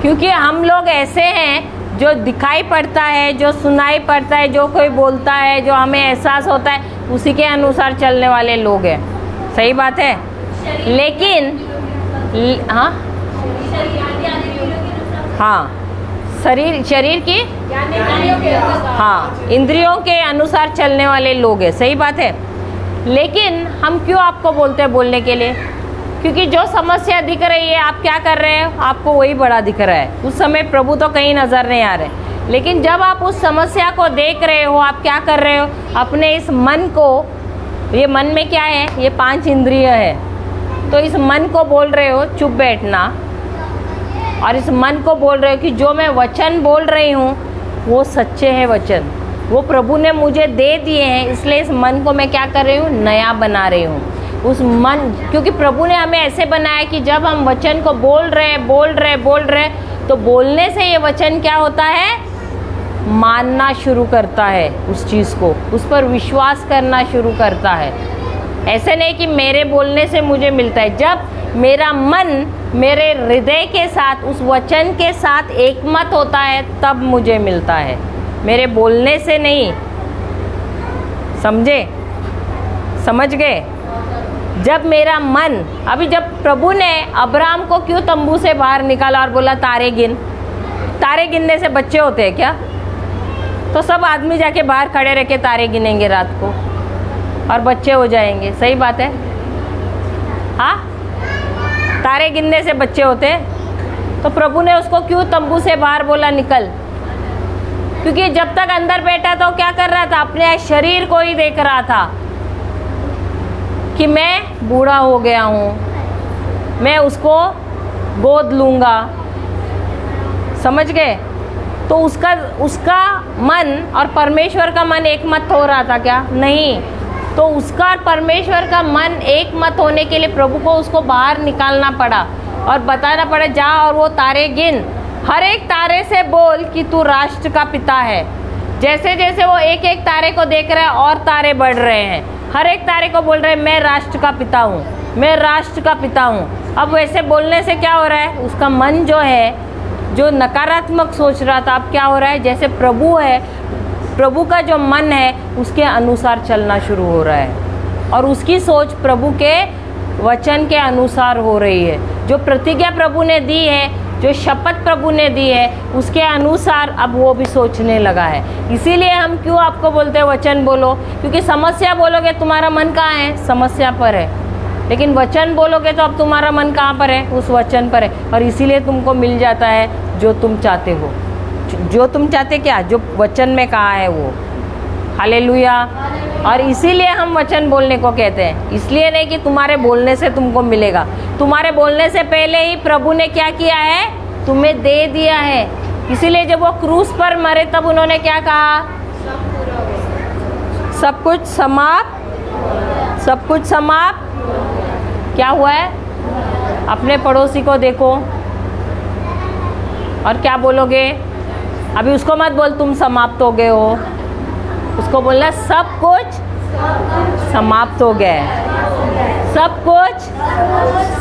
क्योंकि हम लोग ऐसे हैं जो दिखाई पड़ता है, जो सुनाई पड़ता है, जो कोई बोलता है, जो हमें एहसास होता है, उसी के अनुसार चलने वाले लोग हैं। सही बात है। लेकिन हाँ, शरीर की, हाँ, इंद्रियों के अनुसार चलने वाले लोग हैं। सही बात है। लेकिन हम क्यों आपको बोलते हैं बोलने के लिए? क्योंकि जो समस्या दिख रही है, आप क्या कर रहे हो? आपको वही बड़ा दिख रहा है। उस समय प्रभु तो कहीं नज़र नहीं आ रहे। लेकिन जब आप उस समस्या को देख रहे हो, आप क्या कर रहे हो? अपने इस मन को, ये मन में क्या है? ये 5 इंद्रिय है। तो इस मन को बोल रहे हो चुप बैठना, और इस मन को बोल रहे हो कि जो मैं वचन बोल रही हूँ वो सच्चे हैं वचन, वो प्रभु ने मुझे दे दिए हैं। इसलिए इस मन को मैं क्या कर रही हूँ? नया बना रही हूँ। उस मन, क्योंकि प्रभु ने हमें ऐसे बनाया कि जब हम वचन को बोल रहे तो बोलने से ये वचन क्या होता है? मानना शुरू करता है उस चीज़ को, उस पर विश्वास करना शुरू करता है। ऐसे नहीं कि मेरे बोलने से मुझे मिलता है। जब मेरा मन मेरे हृदय के साथ, उस वचन के साथ एकमत होता है, तब मुझे मिलता है, मेरे बोलने से नहीं। समझे? समझ गए? जब मेरा मन, अभी जब प्रभु ने अब्राहम को क्यों तंबू से बाहर निकाला और बोला तारे गिन? तारे गिनने से बच्चे होते हैं क्या? तो सब आदमी जाके बाहर खड़े रह के तारे गिनेंगे रात को और बच्चे हो जाएंगे। सही बात है। हाँ, तारे गिनने से बच्चे होते हैं। तो प्रभु ने उसको क्यों तंबू से बाहर बोला निकल? क्योंकि जब तक अंदर बैठा तो क्या कर रहा था? अपने शरीर को ही देख रहा था कि मैं बूढ़ा हो गया हूँ, मैं उसको गोद लूँगा। समझ गए? तो उसका मन और परमेश्वर का मन एक मत हो रहा था क्या? नहीं। तो उसका और परमेश्वर का मन एक मत होने के लिए प्रभु को उसको बाहर निकालना पड़ा और बताना पड़ा, जा और वो तारे गिन। हर एक तारे से बोल कि तू राष्ट्र का पिता है। जैसे जैसे वो एक एक तारे को देख रहा है और तारे बढ़ रहे हैं, हर एक तारे को बोल रहे हैं मैं राष्ट्र का पिता हूँ, मैं राष्ट्र का पिता हूँ। अब वैसे बोलने से क्या हो रहा है? उसका मन जो है, जो नकारात्मक सोच रहा था, अब क्या हो रहा है? जैसे प्रभु है, प्रभु का जो मन है उसके अनुसार चलना शुरू हो रहा है और उसकी सोच प्रभु के वचन के अनुसार हो रही है। जो प्रतिज्ञा प्रभु ने दी है, जो शपथ प्रभु ने दी है, उसके अनुसार अब वो भी सोचने लगा है। इसीलिए हम क्यों आपको बोलते हैं वचन बोलो? क्योंकि समस्या बोलोगे तुम्हारा मन कहाँ है? समस्या पर है। लेकिन वचन बोलोगे तो अब तुम्हारा मन कहाँ पर है? उस वचन पर है। और इसीलिए तुमको मिल जाता है जो तुम चाहते हो। जो तुम चाहते क्या? जो वचन में कहा है वो। हालेलुया। और इसीलिए हम वचन बोलने को कहते हैं। इसलिए नहीं कि तुम्हारे बोलने से तुमको मिलेगा। तुम्हारे बोलने से पहले ही प्रभु ने क्या किया है? तुम्हें दे दिया है। इसीलिए जब वो क्रूस पर मरे तब उन्होंने क्या कहा? सब कुछ समाप्त, सब कुछ समाप्त। क्या हुआ है? अपने पड़ोसी को देखो और क्या बोलोगे? अभी उसको मत बोल तुम समाप्त हो गए हो, उसको बोलना सब कुछ समाप्त हो गया है, सब कुछ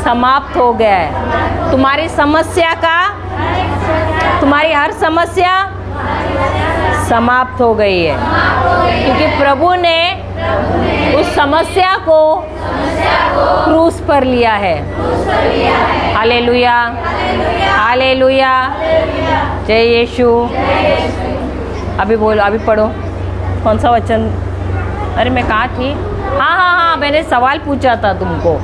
समाप्त हो गया है। तुम्हारी समस्या का, तुम्हारी हर समस्या समाप्त हो गई है, क्योंकि प्रभु ने उस समस्या को क्रूस पर लिया है। हालेलुया, हालेलुया, जय यीशु। अभी बोलो, अभी पढ़ो। कौन सा वचन? अरे मैं कहाँ थी? हाँ, मैंने सवाल पूछा था तुमको।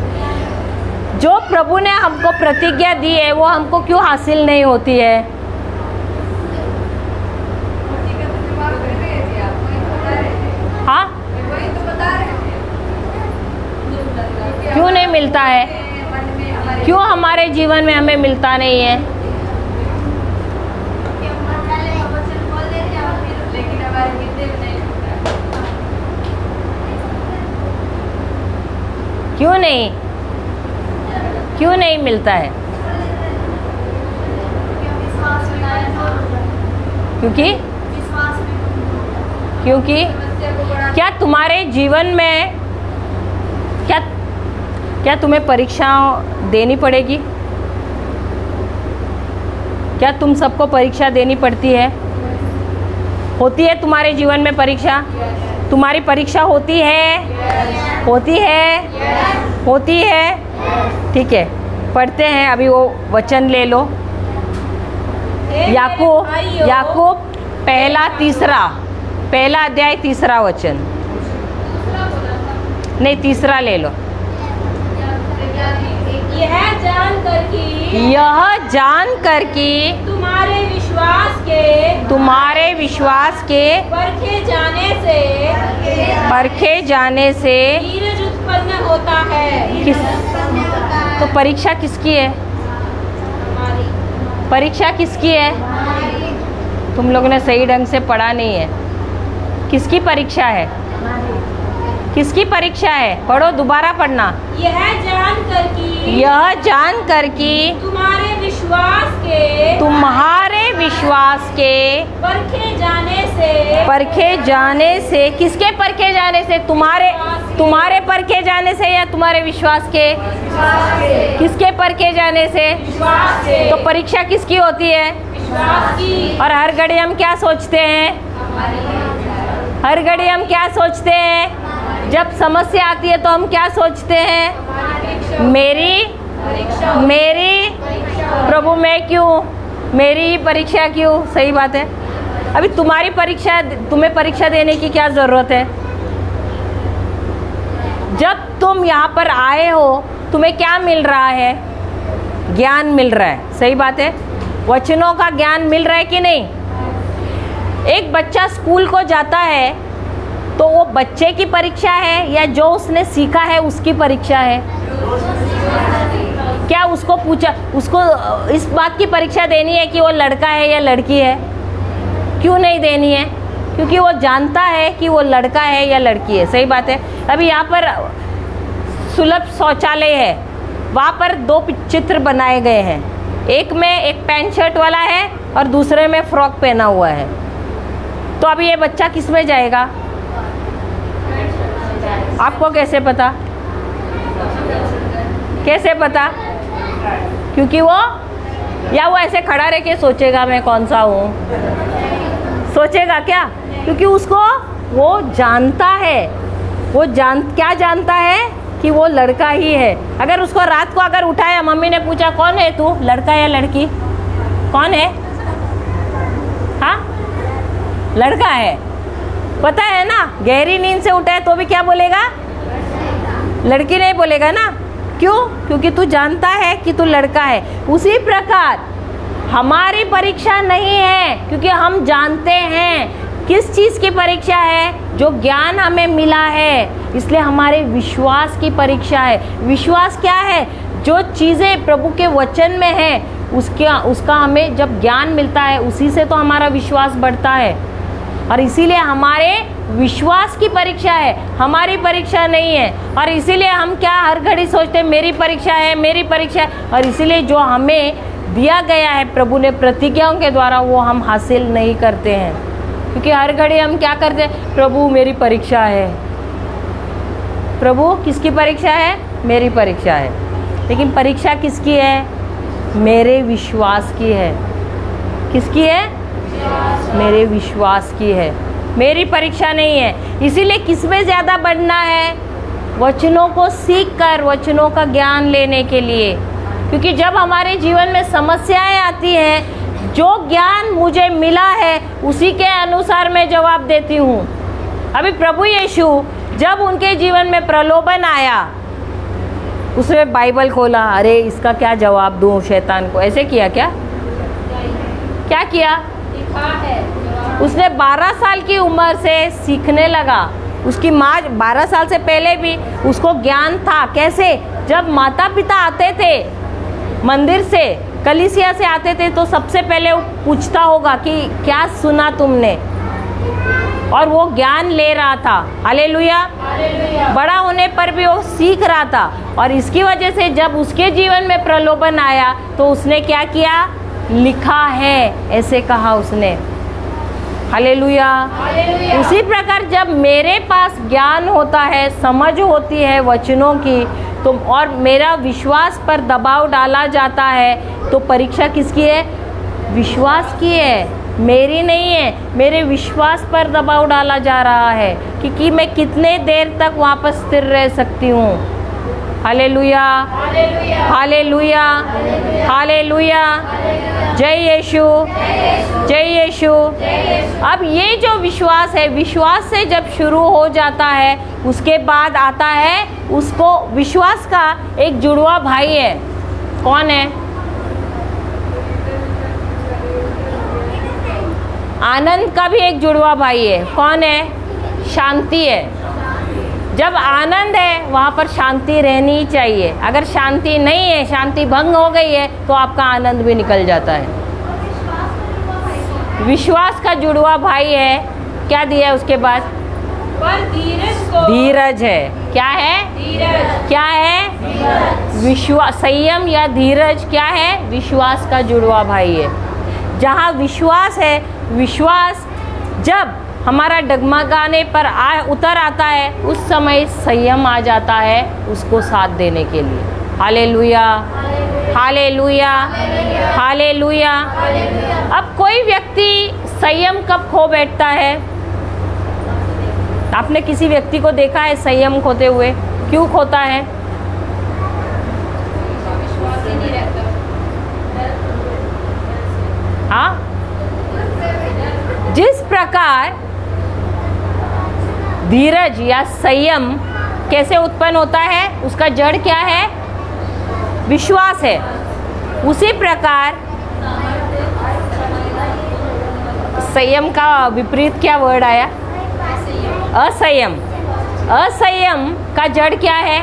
जो प्रभु ने हमको प्रतिज्ञा दी है वो हमको क्यों हासिल नहीं होती है? हाँ, क्यों नहीं मिलता है? क्यों हमारे जीवन में हमें मिलता नहीं है? क्यों नहीं, क्यों नहीं मिलता है? क्योंकि क्या तुम्हारे जीवन में क्या तुम्हें परीक्षा देनी पड़ेगी? क्या तुम सबको परीक्षा देनी पड़ती है? होती है तुम्हारे जीवन में परीक्षा? तुम्हारी परीक्षा होती है? होती है? होती है? ठीक है, पढ़ते हैं। अभी वो वचन ले लो। याकूब पहला अध्याय 3 वचन। नहीं, 3 ले लो। यह जान कर कि तुम्हारे विश्वास के परखे जाने से धीरज उत्पन्न होता है। तो परीक्षा किसकी है? परीक्षा किसकी है? तुम लोगों ने सही ढंग से पढ़ा नहीं है। किसकी परीक्षा है? किसकी परीक्षा है? पढ़ो, दोबारा पढ़ना। यह जान कर कि तुम्हारे विश्वास के परखे जाने से किसके परखे जाने से? तुम्हारे परखे जाने से या तुम्हारे विश्वास के? किसके परखे जाने से? तो परीक्षा किसकी होती है? और हर घड़ी हम क्या सोचते हैं? हर घड़ी हम क्या सोचते हैं? जब समस्या आती है तो हम क्या सोचते हैं? मेरी प्रभु, मैं क्यों? मेरी ही परीक्षा क्यों? सही बात है। अभी तुम्हारी परीक्षा, तुम्हें परीक्षा देने की क्या ज़रूरत है? जब तुम यहाँ पर आए हो तुम्हें क्या मिल रहा है? ज्ञान मिल रहा है। सही बात है, वचनों का ज्ञान मिल रहा है कि नहीं? एक बच्चा स्कूल को जाता है तो वो बच्चे की परीक्षा है या जो उसने सीखा है उसकी परीक्षा है? क्या उसको पूछा, उसको इस बात की परीक्षा देनी है कि वो लड़का है या लड़की है? क्यों नहीं देनी है? क्योंकि वो जानता है कि वो लड़का है या लड़की है। सही बात है। अभी यहाँ पर सुलभ शौचालय है, वहाँ पर 2 चित्र बनाए गए हैं। एक में एक पैंट शर्ट वाला है और दूसरे में फ्रॉक पहना हुआ है। तो अभी ये बच्चा किस में जाएगा? आपको कैसे पता? कैसे पता? क्योंकि वो ऐसे खड़ा रह के सोचेगा मैं कौन सा हूँ? सोचेगा क्या? क्योंकि उसको वो जानता है, क्या जानता है कि वो लड़का ही है। अगर उसको रात को अगर उठाया, मम्मी ने पूछा कौन है तू, लड़का या लड़की? कौन है? हाँ, लड़का है। पता है ना, गहरी नींद से उठा है तो भी क्या बोलेगा? लड़की नहीं बोलेगा ना। क्यों? क्योंकि तू जानता है कि तू लड़का है। उसी प्रकार हमारी परीक्षा नहीं है, क्योंकि हम जानते हैं किस चीज़ की परीक्षा है? जो ज्ञान हमें मिला है, इसलिए हमारे विश्वास की परीक्षा है। विश्वास क्या है? जो चीज़ें प्रभु के वचन में है उसका हमें जब ज्ञान मिलता है, उसी से तो हमारा विश्वास बढ़ता है। और इसीलिए हमारे विश्वास की परीक्षा है, हमारी परीक्षा नहीं है। और इसीलिए हम क्या हर घड़ी सोचते हैं मेरी परीक्षा है, मेरी परीक्षा है, और इसीलिए जो हमें दिया गया है प्रभु ने प्रतिज्ञाओं के द्वारा वो हम हासिल नहीं करते हैं। क्योंकि हर घड़ी हम क्या करते हैं, प्रभु मेरी परीक्षा है। प्रभु किसकी परीक्षा है? मेरी परीक्षा है। लेकिन परीक्षा किसकी है? मेरे विश्वास की है। किसकी है? मेरे विश्वास की है, मेरी परीक्षा नहीं है। इसीलिए किसमें ज़्यादा बढ़ना है? वचनों को सीख कर, वचनों का ज्ञान लेने के लिए। क्योंकि जब हमारे जीवन में समस्याएं आती हैं, जो ज्ञान मुझे मिला है उसी के अनुसार मैं जवाब देती हूँ। अभी प्रभु यीशु जब उनके जीवन में प्रलोभन आया, उसने बाइबल खोला, अरे इसका क्या जवाब दूँ शैतान को, ऐसे किया क्या किया? उसने 12 साल की उम्र से सीखने लगा। उसकी माँ 12 साल से पहले भी उसको ज्ञान था। कैसे? जब माता पिता आते थे मंदिर से, कलीसिया से आते थे, तो सबसे पहले वो पूछता होगा कि क्या सुना तुमने, और वो ज्ञान ले रहा था। हालेलुया। बड़ा होने पर भी वो सीख रहा था। और इसकी वजह से जब उसके जीवन में प्रलोभन आया तो उसने क्या किया? लिखा है, ऐसे कहा उसने। हालेलुया। उसी प्रकार जब मेरे पास ज्ञान होता है, समझ होती है वचनों की, तो और मेरा विश्वास पर दबाव डाला जाता है, तो परीक्षा किसकी है? विश्वास की है, मेरी नहीं है। मेरे विश्वास पर दबाव डाला जा रहा है कि मैं कितने देर तक वहाँ पर स्थिर रह सकती हूँ। Hallelujah, hallelujah, hallelujah. जय यीशु, जय यीशु। अब ये जो विश्वास है, विश्वास से जब शुरू हो जाता है, उसके बाद आता है उसको विश्वास का एक जुड़वा भाई है। कौन है? आनंद का भी एक जुड़वा भाई है। कौन है? शांति है। जब आनंद है वहाँ पर शांति रहनी ही चाहिए। अगर शांति नहीं है, शांति भंग हो गई है, तो आपका आनंद भी निकल जाता है। विश्वास का जुड़वा भाई है। क्या दिया है उसके बाद? पर धीरज को, धीरज है। क्या है? धीरज। क्या है? विश्वास, संयम या धीरज क्या है? विश्वास का जुड़वा भाई है। जहाँ विश्वास है, विश्वास जब हमारा डगमगाने पर उतर आता है, उस समय संयम आ जाता है उसको साथ देने के लिए। Hallelujah, hallelujah, hallelujah. अब कोई व्यक्ति संयम कब खो बैठता है? आपने किसी व्यक्ति को देखा है संयम खोते हुए? क्यों खोता है? विश्वास ही नहीं रहता। हाँ, जिस प्रकार धीरज या संयम कैसे उत्पन्न होता है, उसका जड़ क्या है? विश्वास है। उसी प्रकार संयम का विपरीत क्या वर्ड आया? असंयम। असंयम का जड़ क्या है?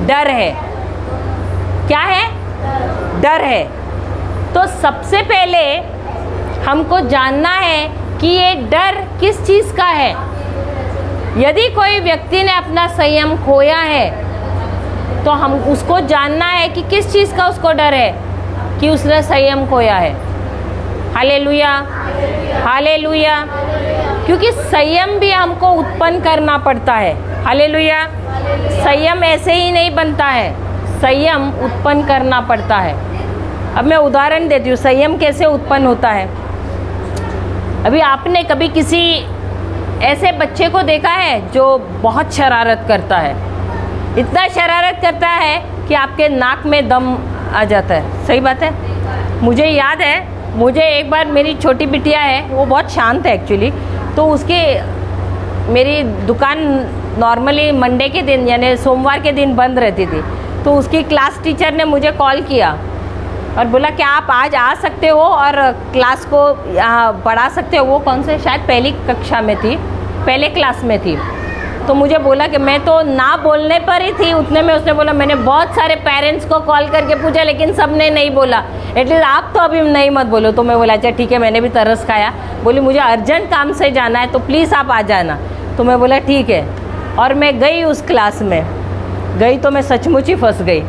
डर है। क्या है? डर है। तो सबसे पहले हमको जानना है कि ये डर किस चीज़ का है। यदि कोई व्यक्ति ने अपना संयम खोया है, तो हम उसको जानना है कि किस चीज़ का उसको डर है कि उसने संयम खोया है। Hallelujah, hallelujah. क्योंकि संयम भी हमको उत्पन्न करना पड़ता है। हालेलुया। संयम ऐसे ही नहीं बनता है, संयम उत्पन्न करना पड़ता है। अब मैं उदाहरण देती हूँ संयम कैसे उत्पन्न होता है। अभी आपने कभी किसी ऐसे बच्चे को देखा है जो बहुत शरारत करता है? इतना शरारत करता है कि आपके नाक में दम आ जाता है। सही बात है। मुझे याद है, मुझे एक बार मेरी छोटी बिटिया है, वो बहुत शांत है एक्चुअली, तो उसके मेरी दुकान नॉर्मली मंडे के दिन यानी सोमवार के दिन बंद रहती थी। तो उसकी क्लास टीचर ने मुझे कॉल किया और बोला कि आप आज आ सकते हो और क्लास को यहाँ बढ़ा सकते हो। वो कौन से, शायद पहली कक्षा में थी, पहले क्लास में थी। तो मुझे बोला कि मैं तो ना बोलने पर ही थी, उतने में उसने बोला मैंने बहुत सारे पेरेंट्स को कॉल करके पूछा लेकिन सब ने नहीं बोला, एटलीस्ट आप तो अभी नहीं मत बोलो। तो मैं बोला अच्छा ठीक है, मैंने भी तरस खाया। बोली मुझे अर्जेंट काम से जाना है तो प्लीज़ आप आ जाना। तो मैं बोला ठीक है, और मैं गई उस क्लास में। गई तो मैं सचमुच ही फंस गई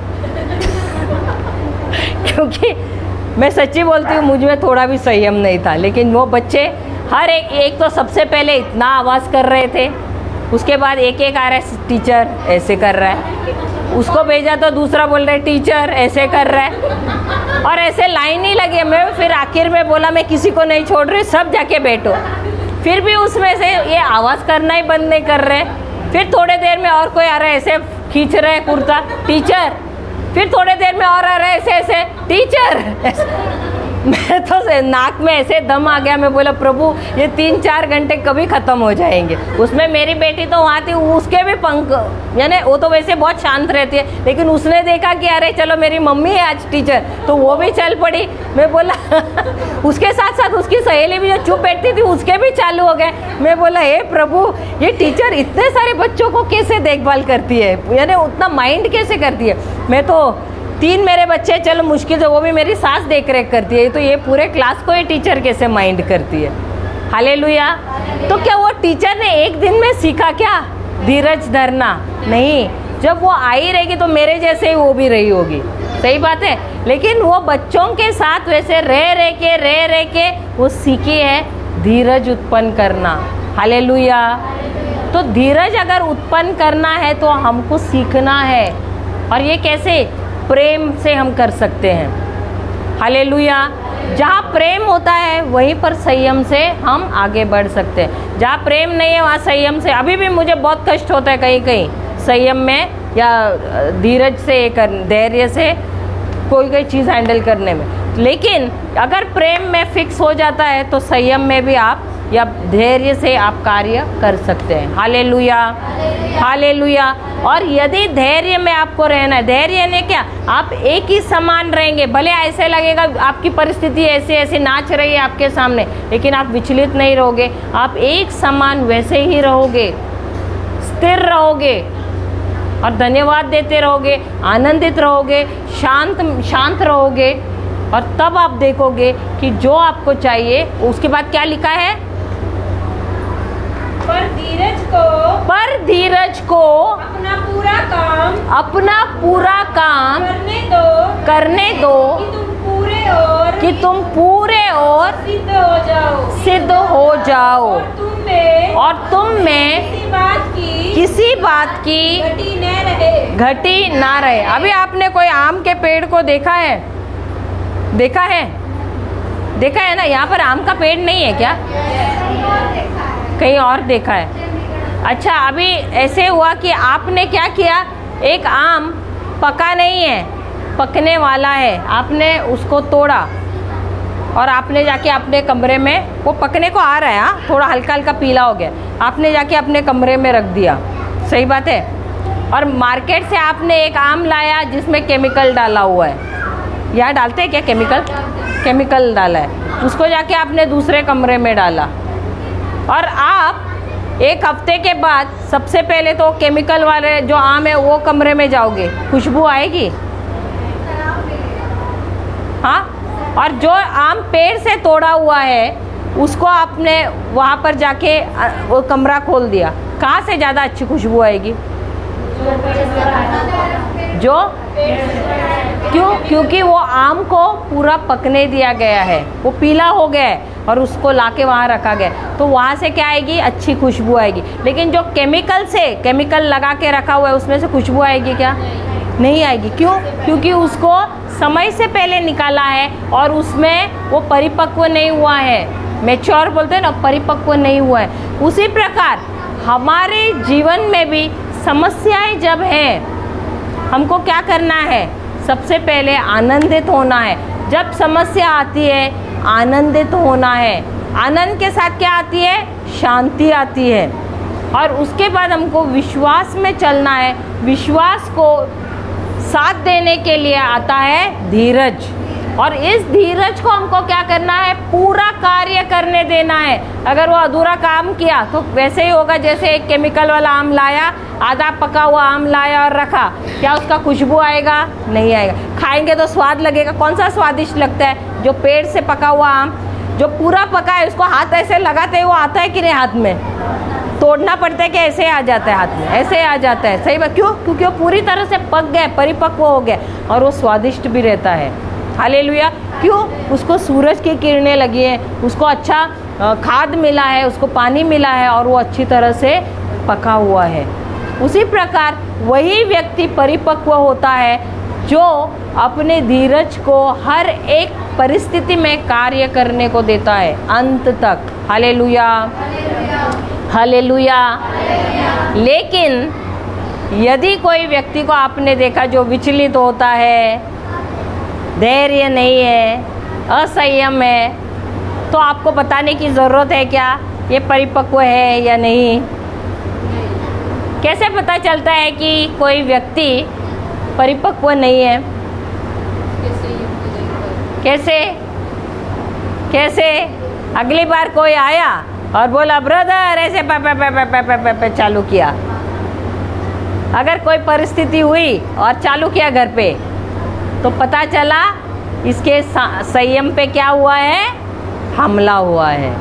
क्योंकि मैं सच्ची बोलती हूँ, मुझ में थोड़ा भी संयम नहीं था। लेकिन वो बच्चे हर एक तो सबसे पहले इतना आवाज़ कर रहे थे, उसके बाद एक आ रहा है टीचर ऐसे कर रहा है, उसको भेजा तो दूसरा बोल रहा है टीचर ऐसे कर रहा है, और ऐसे लाइन ही लगी। मैं फिर आखिर में बोला मैं किसी को नहीं छोड़ रही, सब जाके बैठो। फिर भी उसमें से ये आवाज़ करना ही बंद नहीं कर रहे। फिर थोड़े देर में और कोई आ रहा है ऐसे खींच रहा है कुर्ता, टीचर। फिर थोड़े देर में और आ रहा है ऐसे ऐसे, टीचर। मैं तो नाक में ऐसे दम आ गया। मैं बोला प्रभु ये 3-4 घंटे कभी ख़त्म हो जाएंगे। उसमें मेरी बेटी तो वहाँ थी, उसके भी पंख, यानी वो तो वैसे बहुत शांत रहती है, लेकिन उसने देखा कि अरे चलो मेरी मम्मी है आज टीचर, तो वो भी चल पड़ी। मैं बोला उसके साथ साथ उसकी सहेली भी जो चुप बैठती थी उसके भी चालू हो गए। मैं बोला हे प्रभु ये टीचर इतने सारे बच्चों को कैसे देखभाल करती है, यानी उतना माइंड कैसे करती है। मैं तो 3 मेरे बच्चे, चलो मुश्किल से वो भी मेरी सास देख रेख करती है, तो ये पूरे क्लास को ये टीचर कैसे माइंड करती है। हालेलुया। तो क्या वो टीचर ने एक दिन में सीखा क्या धीरज धरना? नहीं, जब वो आई रहेगी तो मेरे जैसे ही वो भी रही होगी, सही बात है। लेकिन वो बच्चों के साथ वैसे रह के वो सीखी है धीरज उत्पन्न करना। हालेलुया। तो धीरज अगर उत्पन्न करना है तो हमको सीखना है, और ये कैसे? प्रेम से हम कर सकते हैं। हालेलुया। जहाँ प्रेम होता है वहीं पर संयम से हम आगे बढ़ सकते हैं। जहाँ प्रेम नहीं है वहाँ संयम से, अभी भी मुझे बहुत कष्ट होता है कहीं कहीं संयम में या धीरज से, धैर्य से कोई चीज़ हैंडल करने में। लेकिन अगर प्रेम में फिक्स हो जाता है तो संयम में भी आप या धैर्य से आप कार्य कर सकते हैं। Hallelujah, hallelujah. और यदि धैर्य में आपको रहना है, धैर्य ने क्या, आप एक ही समान रहेंगे। भले ऐसे लगेगा आपकी परिस्थिति ऐसे ऐसे नाच रही है आपके सामने, लेकिन आप विचलित नहीं रहोगे, आप एक समान वैसे ही रहोगे, स्थिर रहोगे और धन्यवाद देते रहोगे, आनंदित रहोगे, शांत रहोगे। और तब आप देखोगे कि जो आपको चाहिए, उसके बाद क्या लिखा है, पर धीरज को अपना पूरा काम करने दो कि तुम पूरे और सिद्ध हो जाओ और तुम में किसी बात की घटी ना रहे। अभी आपने कोई आम के पेड़ को देखा है ना? यहाँ पर आम का पेड़ नहीं है क्या? कहीं और देखा है। अच्छा, अभी ऐसे हुआ कि आपने क्या किया, एक आम पका नहीं है, पकने वाला है, आपने उसको तोड़ा और आपने जाके अपने कमरे में, वो पकने को आ रहा है, हाँ, थोड़ा हल्का हल्का पीला हो गया, आपने जाके अपने कमरे में रख दिया, सही बात है। और मार्केट से आपने एक आम लाया जिसमें केमिकल डाला हुआ है, यहाँ डालते हैं क्या केमिकल डाला है, उसको जाके आपने दूसरे कमरे में डाला, और आप एक हफ्ते के बाद सबसे पहले तो केमिकल वाले जो आम है वो कमरे में जाओगे, खुशबू आएगी, हाँ। और जो आम पेड़ से तोड़ा हुआ है उसको आपने वहाँ पर जाके वो कमरा खोल दिया, कहाँ से ज़्यादा अच्छी खुशबू आएगी? जो क्यों? क्योंकि वो आम को पूरा पकने दिया गया है, वो पीला हो गया है और उसको लाके वहाँ रखा गया, तो वहाँ से क्या आएगी? अच्छी खुशबू आएगी। लेकिन जो केमिकल लगा के रखा हुआ है उसमें से खुशबू आएगी क्या? नहीं आएगी। क्यों? क्योंकि उसको समय से पहले निकाला है और उसमें वो परिपक्व नहीं हुआ है, मैच्योर बोलते हैं ना, परिपक्व नहीं हुआ है। उसी प्रकार हमारे जीवन में भी समस्याएं जब हैं, हमको क्या करना है? सबसे पहले आनंदित होना है। जब समस्या आती है आनंदित होना है, आनंद के साथ क्या आती है? शांति आती है। और उसके बाद हमको विश्वास में चलना है, विश्वास को साथ देने के लिए आता है धीरज, और इस धीरज को हमको क्या करना है? पूरा कार्य करने देना है। अगर वो अधूरा काम किया तो वैसे ही होगा जैसे एक केमिकल वाला आम लाया, आधा पका हुआ आम लाया और रखा, क्या उसका खुशबू आएगा? नहीं आएगा। खाएंगे तो स्वाद लगेगा, कौन सा स्वादिष्ट लगता है? जो पेड़ से पका हुआ आम, जो पूरा पका है, उसको हाथ ऐसे लगाते ही वो आता है कि नहीं हाथ में? तोड़ना पड़ता है कि ऐसे आ जाता है हाथ में, ऐसे आ जाता है। सही बात, क्यों? क्योंकि वो पूरी तरह से पक गया, परिपक्व हो गया और वो स्वादिष्ट भी रहता है। हालेलुया। क्यों? उसको सूरज की किरणें लगी है, उसको अच्छा खाद मिला है, उसको पानी मिला है और वो अच्छी तरह से पका हुआ है। उसी प्रकार वही व्यक्ति परिपक्व होता है जो अपने धीरज को हर एक परिस्थिति में कार्य करने को देता है अंत तक। Hallelujah, hallelujah. लेकिन यदि कोई व्यक्ति को आपने देखा जो विचलित होता है, धैर्य नहीं है, असंयम है, तो आपको बताने की ज़रूरत है क्या ये परिपक्व है या नहीं? कैसे पता चलता है कि कोई व्यक्ति परिपक्व नहीं है? कैसे? कैसे? अगली बार कोई आया और बोला ब्रदर ऐसे पे चालू किया, अगर कोई परिस्थिति हुई और चालू किया घर पे, तो पता चला इसके संयम पे क्या हुआ है? हमला हुआ है।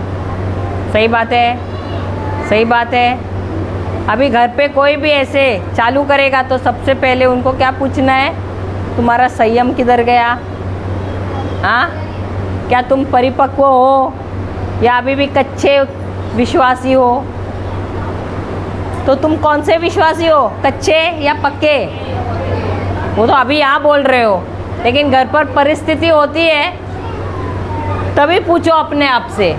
सही बात है, सही बात है। अभी घर पे कोई भी ऐसे चालू करेगा तो सबसे पहले उनको क्या पूछना है? तुम्हारा संयम किधर गया? हाँ, क्या तुम परिपक्व हो या अभी भी कच्चे विश्वासी हो? तो तुम कौन से विश्वासी हो, कच्चे या पक्के? वो तो अभी यहाँ बोल रहे हो, लेकिन घर पर परिस्थिति होती है तभी पूछो अपने आप से।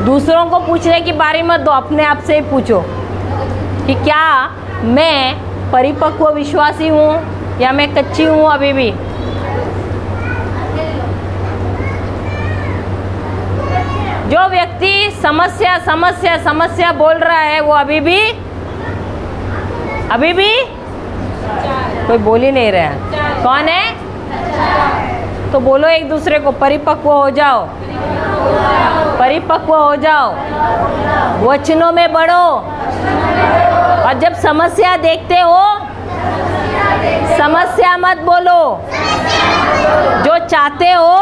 दूसरों को पूछने की बारी मत दो, अपने आप से ही पूछो कि क्या मैं परिपक्व विश्वासी हूँ या मैं कच्ची हूँ अभी भी। जो व्यक्ति समस्या समस्या समस्या बोल रहा है वो अभी भी कोई बोल ही नहीं रहा है। कौन है? तो बोलो एक दूसरे को, परिपक्व हो जाओ, परिपक्व हो जाओ, वचनों में बढ़ो। और जब समस्या देखते हो, समस्या मत बोलो, जो चाहते हो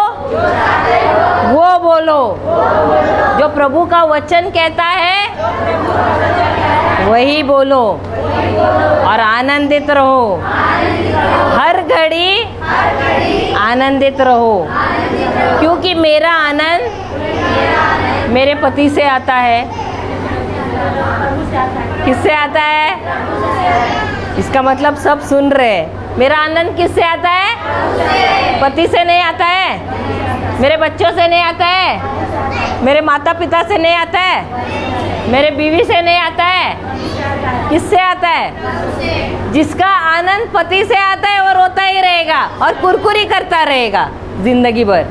वो बोलो। जो प्रभु का वचन कहता है वही बोलो और आनंदित रहो, हर घड़ी आनंदित रहो, क्योंकि मेरा आनंद मेरे पति से आता है। किससे आता है? इसका मतलब सब सुन रहे हैं। मेरा आनंद किससे आता है? पति से नहीं आता है, मेरे बच्चों से नहीं आता है, मेरे माता पिता से नहीं आता है, मेरे बीवी से नहीं आता है। किससे आता है? जिसका आनंद पति से आता है वो रोता ही रहेगा और कुरकुरी करता रहेगा जिंदगी भर।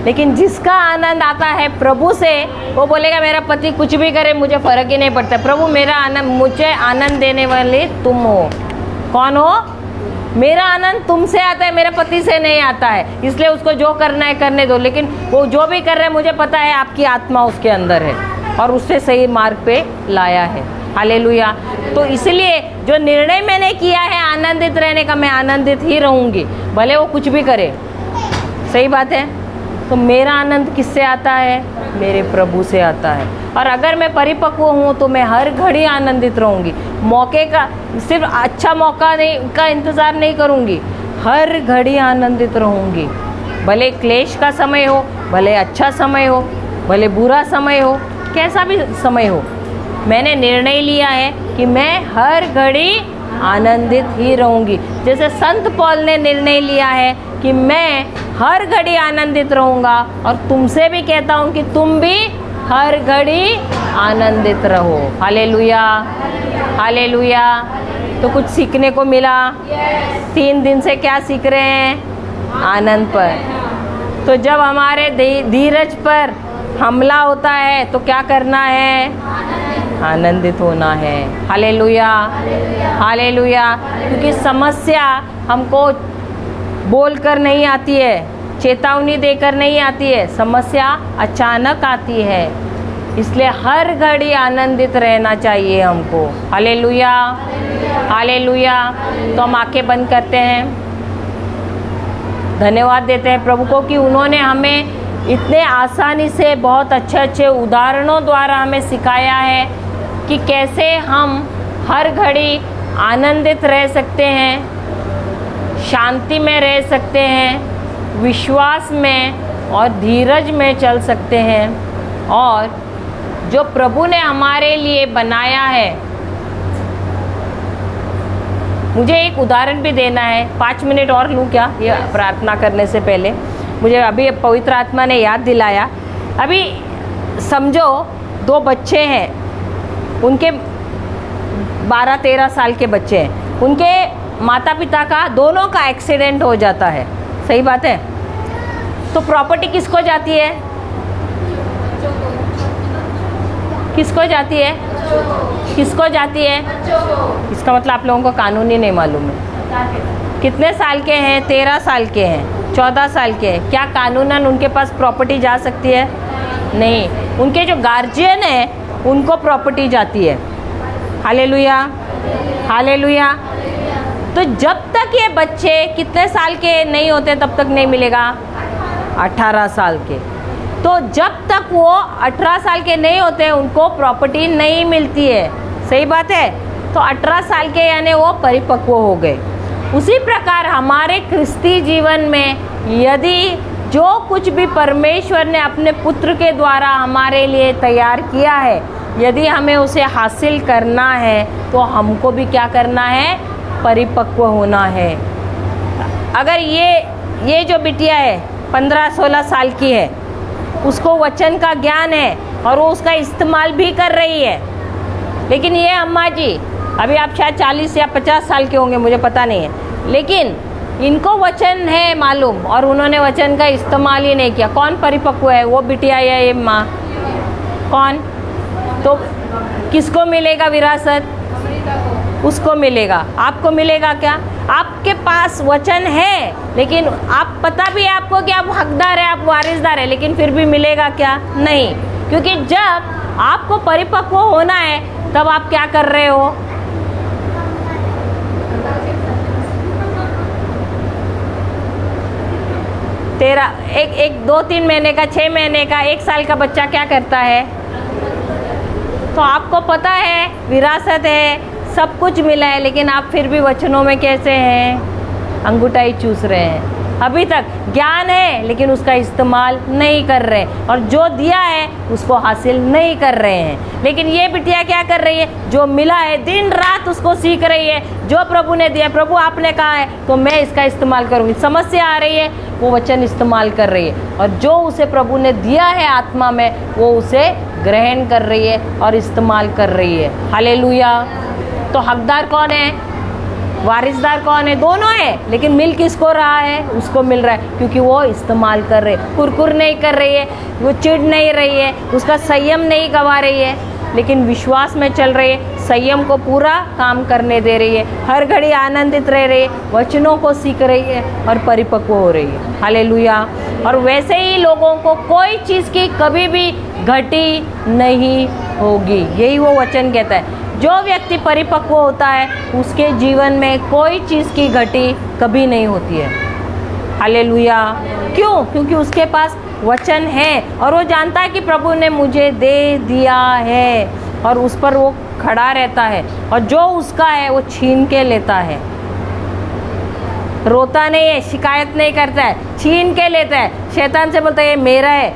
लेकिन जिसका आनंद आता है प्रभु से, वो बोलेगा मेरा पति कुछ भी करे मुझे फ़र्क ही नहीं पड़ता, प्रभु मेरा आनंद, मुझे आनंद देने वाले तुम हो। कौन हो? मेरा आनंद तुमसे आता है, मेरे पति से नहीं आता है, इसलिए उसको जो करना है करने दो। लेकिन वो जो भी कर रहे हैं मुझे पता है आपकी आत्मा उसके अंदर है और उससे सही मार्ग पे लाया है। हालेलुया। तो इसलिए जो निर्णय मैंने किया है आनंदित रहने का, मैं आनंदित ही रहूँगी भले वो कुछ भी करे। सही बात है। तो मेरा आनंद किससे आता है? मेरे प्रभु से आता है। और अगर मैं परिपक्व हूँ तो मैं हर घड़ी आनंदित रहूँगी। मौके का, सिर्फ अच्छा मौका नहीं का इंतज़ार नहीं करूँगी, हर घड़ी आनंदित रहूँगी। भले क्लेश का समय हो, भले अच्छा समय हो, भले बुरा समय हो, कैसा भी समय हो, मैंने निर्णय लिया है कि मैं हर घड़ी आनंदित ही रहूँगी। जैसे संत पौल ने निर्णय लिया है कि मैं हर घड़ी आनंदित रहूँगा, और तुमसे भी कहता हूँ कि तुम भी हर घड़ी आनंदित रहो। Hallelujah, hallelujah. तो कुछ सीखने को मिला। 3 दिन से क्या सीख रहे हैं? आनंद पर। तो जब हमारे धीरज पर हमला होता है तो क्या करना है? आनंदित होना है। Hallelujah, hallelujah. क्योंकि समस्या हमको बोलकर नहीं आती है, चेतावनी देकर नहीं आती है, समस्या अचानक आती है। इसलिए हर घड़ी आनंदित रहना चाहिए हमको। Hallelujah, hallelujah. तो हम आंखें बंद करते हैं, धन्यवाद देते हैं प्रभु को कि उन्होंने हमें इतने आसानी से बहुत अच्छे अच्छे उदाहरणों द्वारा हमें सिखाया है कि कैसे हम हर घड़ी आनंदित रह सकते हैं, शांति में रह सकते हैं, विश्वास में और धीरज में चल सकते हैं, और जो प्रभु ने हमारे लिए बनाया है। मुझे एक उदाहरण भी देना है, 5 मिनट और लूँ क्या ये प्रार्थना करने से पहले? मुझे अभी पवित्र आत्मा ने याद दिलाया। अभी समझो 2 बच्चे हैं, उनके 12-13 साल के बच्चे हैं, उनके माता पिता का दोनों का एक्सीडेंट हो जाता है, सही बात है? तो प्रॉपर्टी किसको जाती है? किसको जाती है? किसको जाती है? इसका मतलब आप लोगों को कानूनी नहीं मालूम है। कितने साल के हैं? 13 साल के हैं, 14 साल के हैं, क्या कानूनन उनके पास प्रॉपर्टी जा सकती है? नहीं। उनके जो गार्जियन हैं उनको प्रॉपर्टी जाती है। Hallelujah, hallelujah. तो जब तक ये बच्चे कितने साल के नहीं होते तब तक नहीं मिलेगा? 18 साल के। तो जब तक वो 18 साल के नहीं होते उनको प्रॉपर्टी नहीं मिलती है, सही बात है? तो 18 साल के यानी वो परिपक्व हो गए। उसी प्रकार हमारे क्रिस्ती जीवन में यदि जो कुछ भी परमेश्वर ने अपने पुत्र के द्वारा हमारे लिए तैयार किया है, यदि हमें उसे हासिल करना है तो हमको भी क्या करना है? परिपक्व होना है। अगर ये जो बिटिया है 15-16 साल की है, उसको वचन का ज्ञान है और वो उसका इस्तेमाल भी कर रही है, लेकिन ये अम्मा जी अभी आप शायद 40 या 50 साल के होंगे, मुझे पता नहीं है, लेकिन इनको वचन है मालूम और उन्होंने वचन का इस्तेमाल ही नहीं किया। कौन परिपक्व है? वो बिटिया या ये माँ? कौन? तो किसको मिलेगा विरासत? उसको मिलेगा। आपको मिलेगा क्या? आपके पास वचन है, लेकिन आप पता भी है आपको कि आप हकदार है, आप वारिसदार है, लेकिन फिर भी मिलेगा क्या? नहीं। क्योंकि जब आपको परिपक्व होना है तब आप क्या कर रहे हो? एक 2-3 महीने का, 6 महीने का, 1 साल का बच्चा क्या करता है? तो आपको पता है विरासत है, सब कुछ मिला है, लेकिन आप फिर भी वचनों में कैसे हैं? अंगूठाई चूस रहे हैं। अभी तक ज्ञान है लेकिन उसका इस्तेमाल नहीं कर रहे, और जो दिया है उसको हासिल नहीं कर रहे हैं। लेकिन ये बिटिया क्या कर रही है? जो मिला है दिन रात उसको सीख रही है। जो प्रभु ने दिया, प्रभु आपने कहा है तो मैं इसका इस्तेमाल करूँगी। समस्या आ रही है, वो वचन इस्तेमाल कर रही है, और जो उसे प्रभु ने दिया है आत्मा में वो उसे ग्रहण कर रही है और इस्तेमाल कर रही है। हालेलुया। तो हकदार कौन है? वारिसदार कौन है? दोनों है, लेकिन मिल किसको रहा है? उसको मिल रहा है, क्योंकि वो इस्तेमाल कर रहे, कुरकुर नहीं कर रही है, वो चिढ़ नहीं रही है, उसका संयम नहीं गवा रही है, लेकिन विश्वास में चल रही है, संयम को पूरा काम करने दे रही है, हर घड़ी आनंदित रह रही है, वचनों को सीख रही है और परिपक्व हो रही है। हालेलुया। और वैसे ही लोगों को कोई चीज़ की कभी भी घटी नहीं होगी, यही वो वचन कहता है। जो व्यक्ति परिपक्व होता है उसके जीवन में कोई चीज़ की घटी कभी नहीं होती है। हालेलुया। क्यों? क्योंकि उसके पास वचन है और वो जानता है कि प्रभु ने मुझे दे दिया है, और उस पर वो खड़ा रहता है, और जो उसका है वो छीन के लेता है। रोता नहीं है, शिकायत नहीं करता है, छीन के लेता है। शैतान से बोलता है ये मेरा है,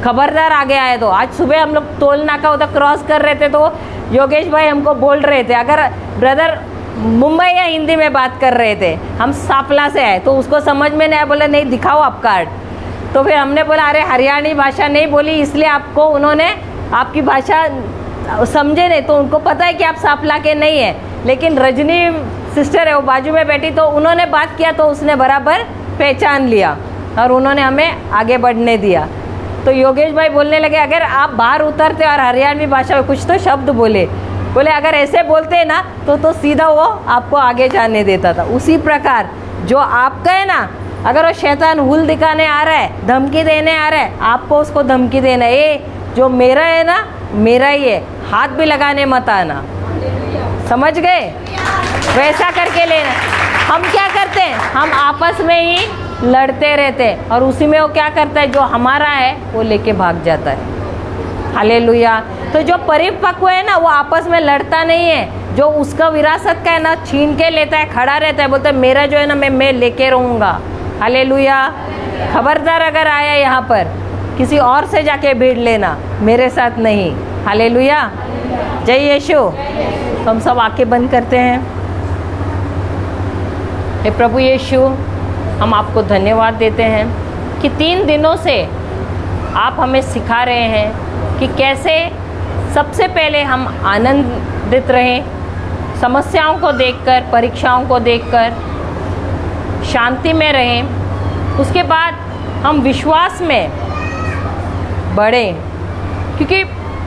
खबरदार आगे आए तो। आज सुबह हम लोग टोल नाका उधर क्रॉस कर रहे थे तो योगेश भाई हमको बोल रहे थे, अगर ब्रदर मुंबई या हिंदी में बात कर रहे थे, हम सापला से आए, तो उसको समझ में नहीं आया, बोला नहीं दिखाओ आप कार्ड। तो फिर हमने बोला अरे हरियाणी भाषा नहीं बोली इसलिए आपको उन्होंने आपकी भाषा समझे नहीं, तो उनको पता है कि आप सापला के नहीं है। लेकिन रजनी सिस्टर है वो बाजू में बैठी, तो उन्होंने बात किया तो उसने बराबर पहचान लिया और उन्होंने हमें आगे बढ़ने दिया। तो योगेश भाई बोलने लगे अगर आप बाहर उतरते और हरियाणवी भाषा में कुछ तो शब्द बोले अगर ऐसे बोलते ना तो सीधा वो आपको आगे जाने देता था। उसी प्रकार जो आपका है ना, अगर वो शैतान हुल दिखाने आ रहा है, धमकी देने आ रहा है, आपको उसको धमकी देना है, ये जो मेरा है ना मेरा ही है, हाथ भी लगाने मत आना। समझ गए? वैसा करके लेना। हम क्या करते हैं? हम आपस में ही लड़ते रहते हैं, और उसी में वो क्या करता है, जो हमारा है वो लेके भाग जाता है। हालेलुया। तो जो परिपक्व है ना वो आपस में लड़ता नहीं है, जो उसका विरासत का है ना छीन के लेता है, खड़ा रहता है, बोलता है मेरा जो है ना मैं लेके रहूँगा। हालेलुया। खबरदार अगर आया यहाँ पर किसी और से जाके भीड़ लेना, मेरे साथ नहीं। हालेलुया। जय यीशु। तो हम सब आंखें बंद करते हैं। हे प्रभु यीशु, हम आपको धन्यवाद देते हैं कि 3 दिनों से आप हमें सिखा रहे हैं कि कैसे सबसे पहले हम आनंदित रहें, समस्याओं को देखकर, परीक्षाओं को देखकर शांति में रहें। उसके बाद हम विश्वास में बढ़ें, क्योंकि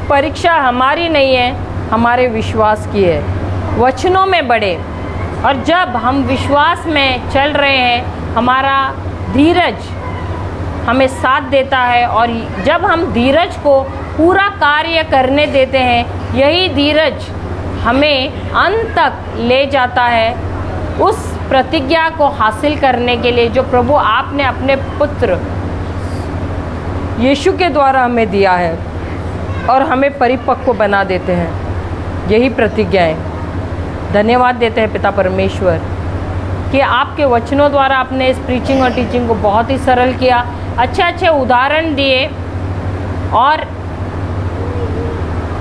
परीक्षा हमारी नहीं है, हमारे विश्वास की है। वचनों में बढ़े, और जब हम विश्वास में चल रहे हैं, हमारा धीरज हमें साथ देता है, और जब हम धीरज को पूरा कार्य करने देते हैं, यही धीरज हमें अंत तक ले जाता है उस प्रतिज्ञा को हासिल करने के लिए जो प्रभु आपने अपने पुत्र यीशु के द्वारा हमें दिया है, और हमें परिपक्व बना देते हैं यही प्रतिज्ञाएं। धन्यवाद देते हैं पिता परमेश्वर कि आपके वचनों द्वारा आपने इस प्रीचिंग और टीचिंग को बहुत ही सरल किया, अच्छे अच्छे उदाहरण दिए, और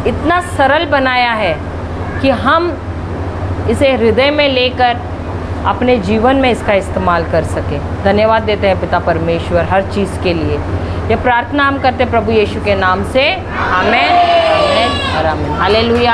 इतना सरल बनाया है कि हम इसे हृदय में लेकर अपने जीवन में इसका इस्तेमाल कर सकें। धन्यवाद देते हैं पिता परमेश्वर हर चीज़ के लिए। ये प्रार्थना हम करते हैं प्रभु यीशु के नाम से। आमीन, आमीन और आमीन। हालेलुया।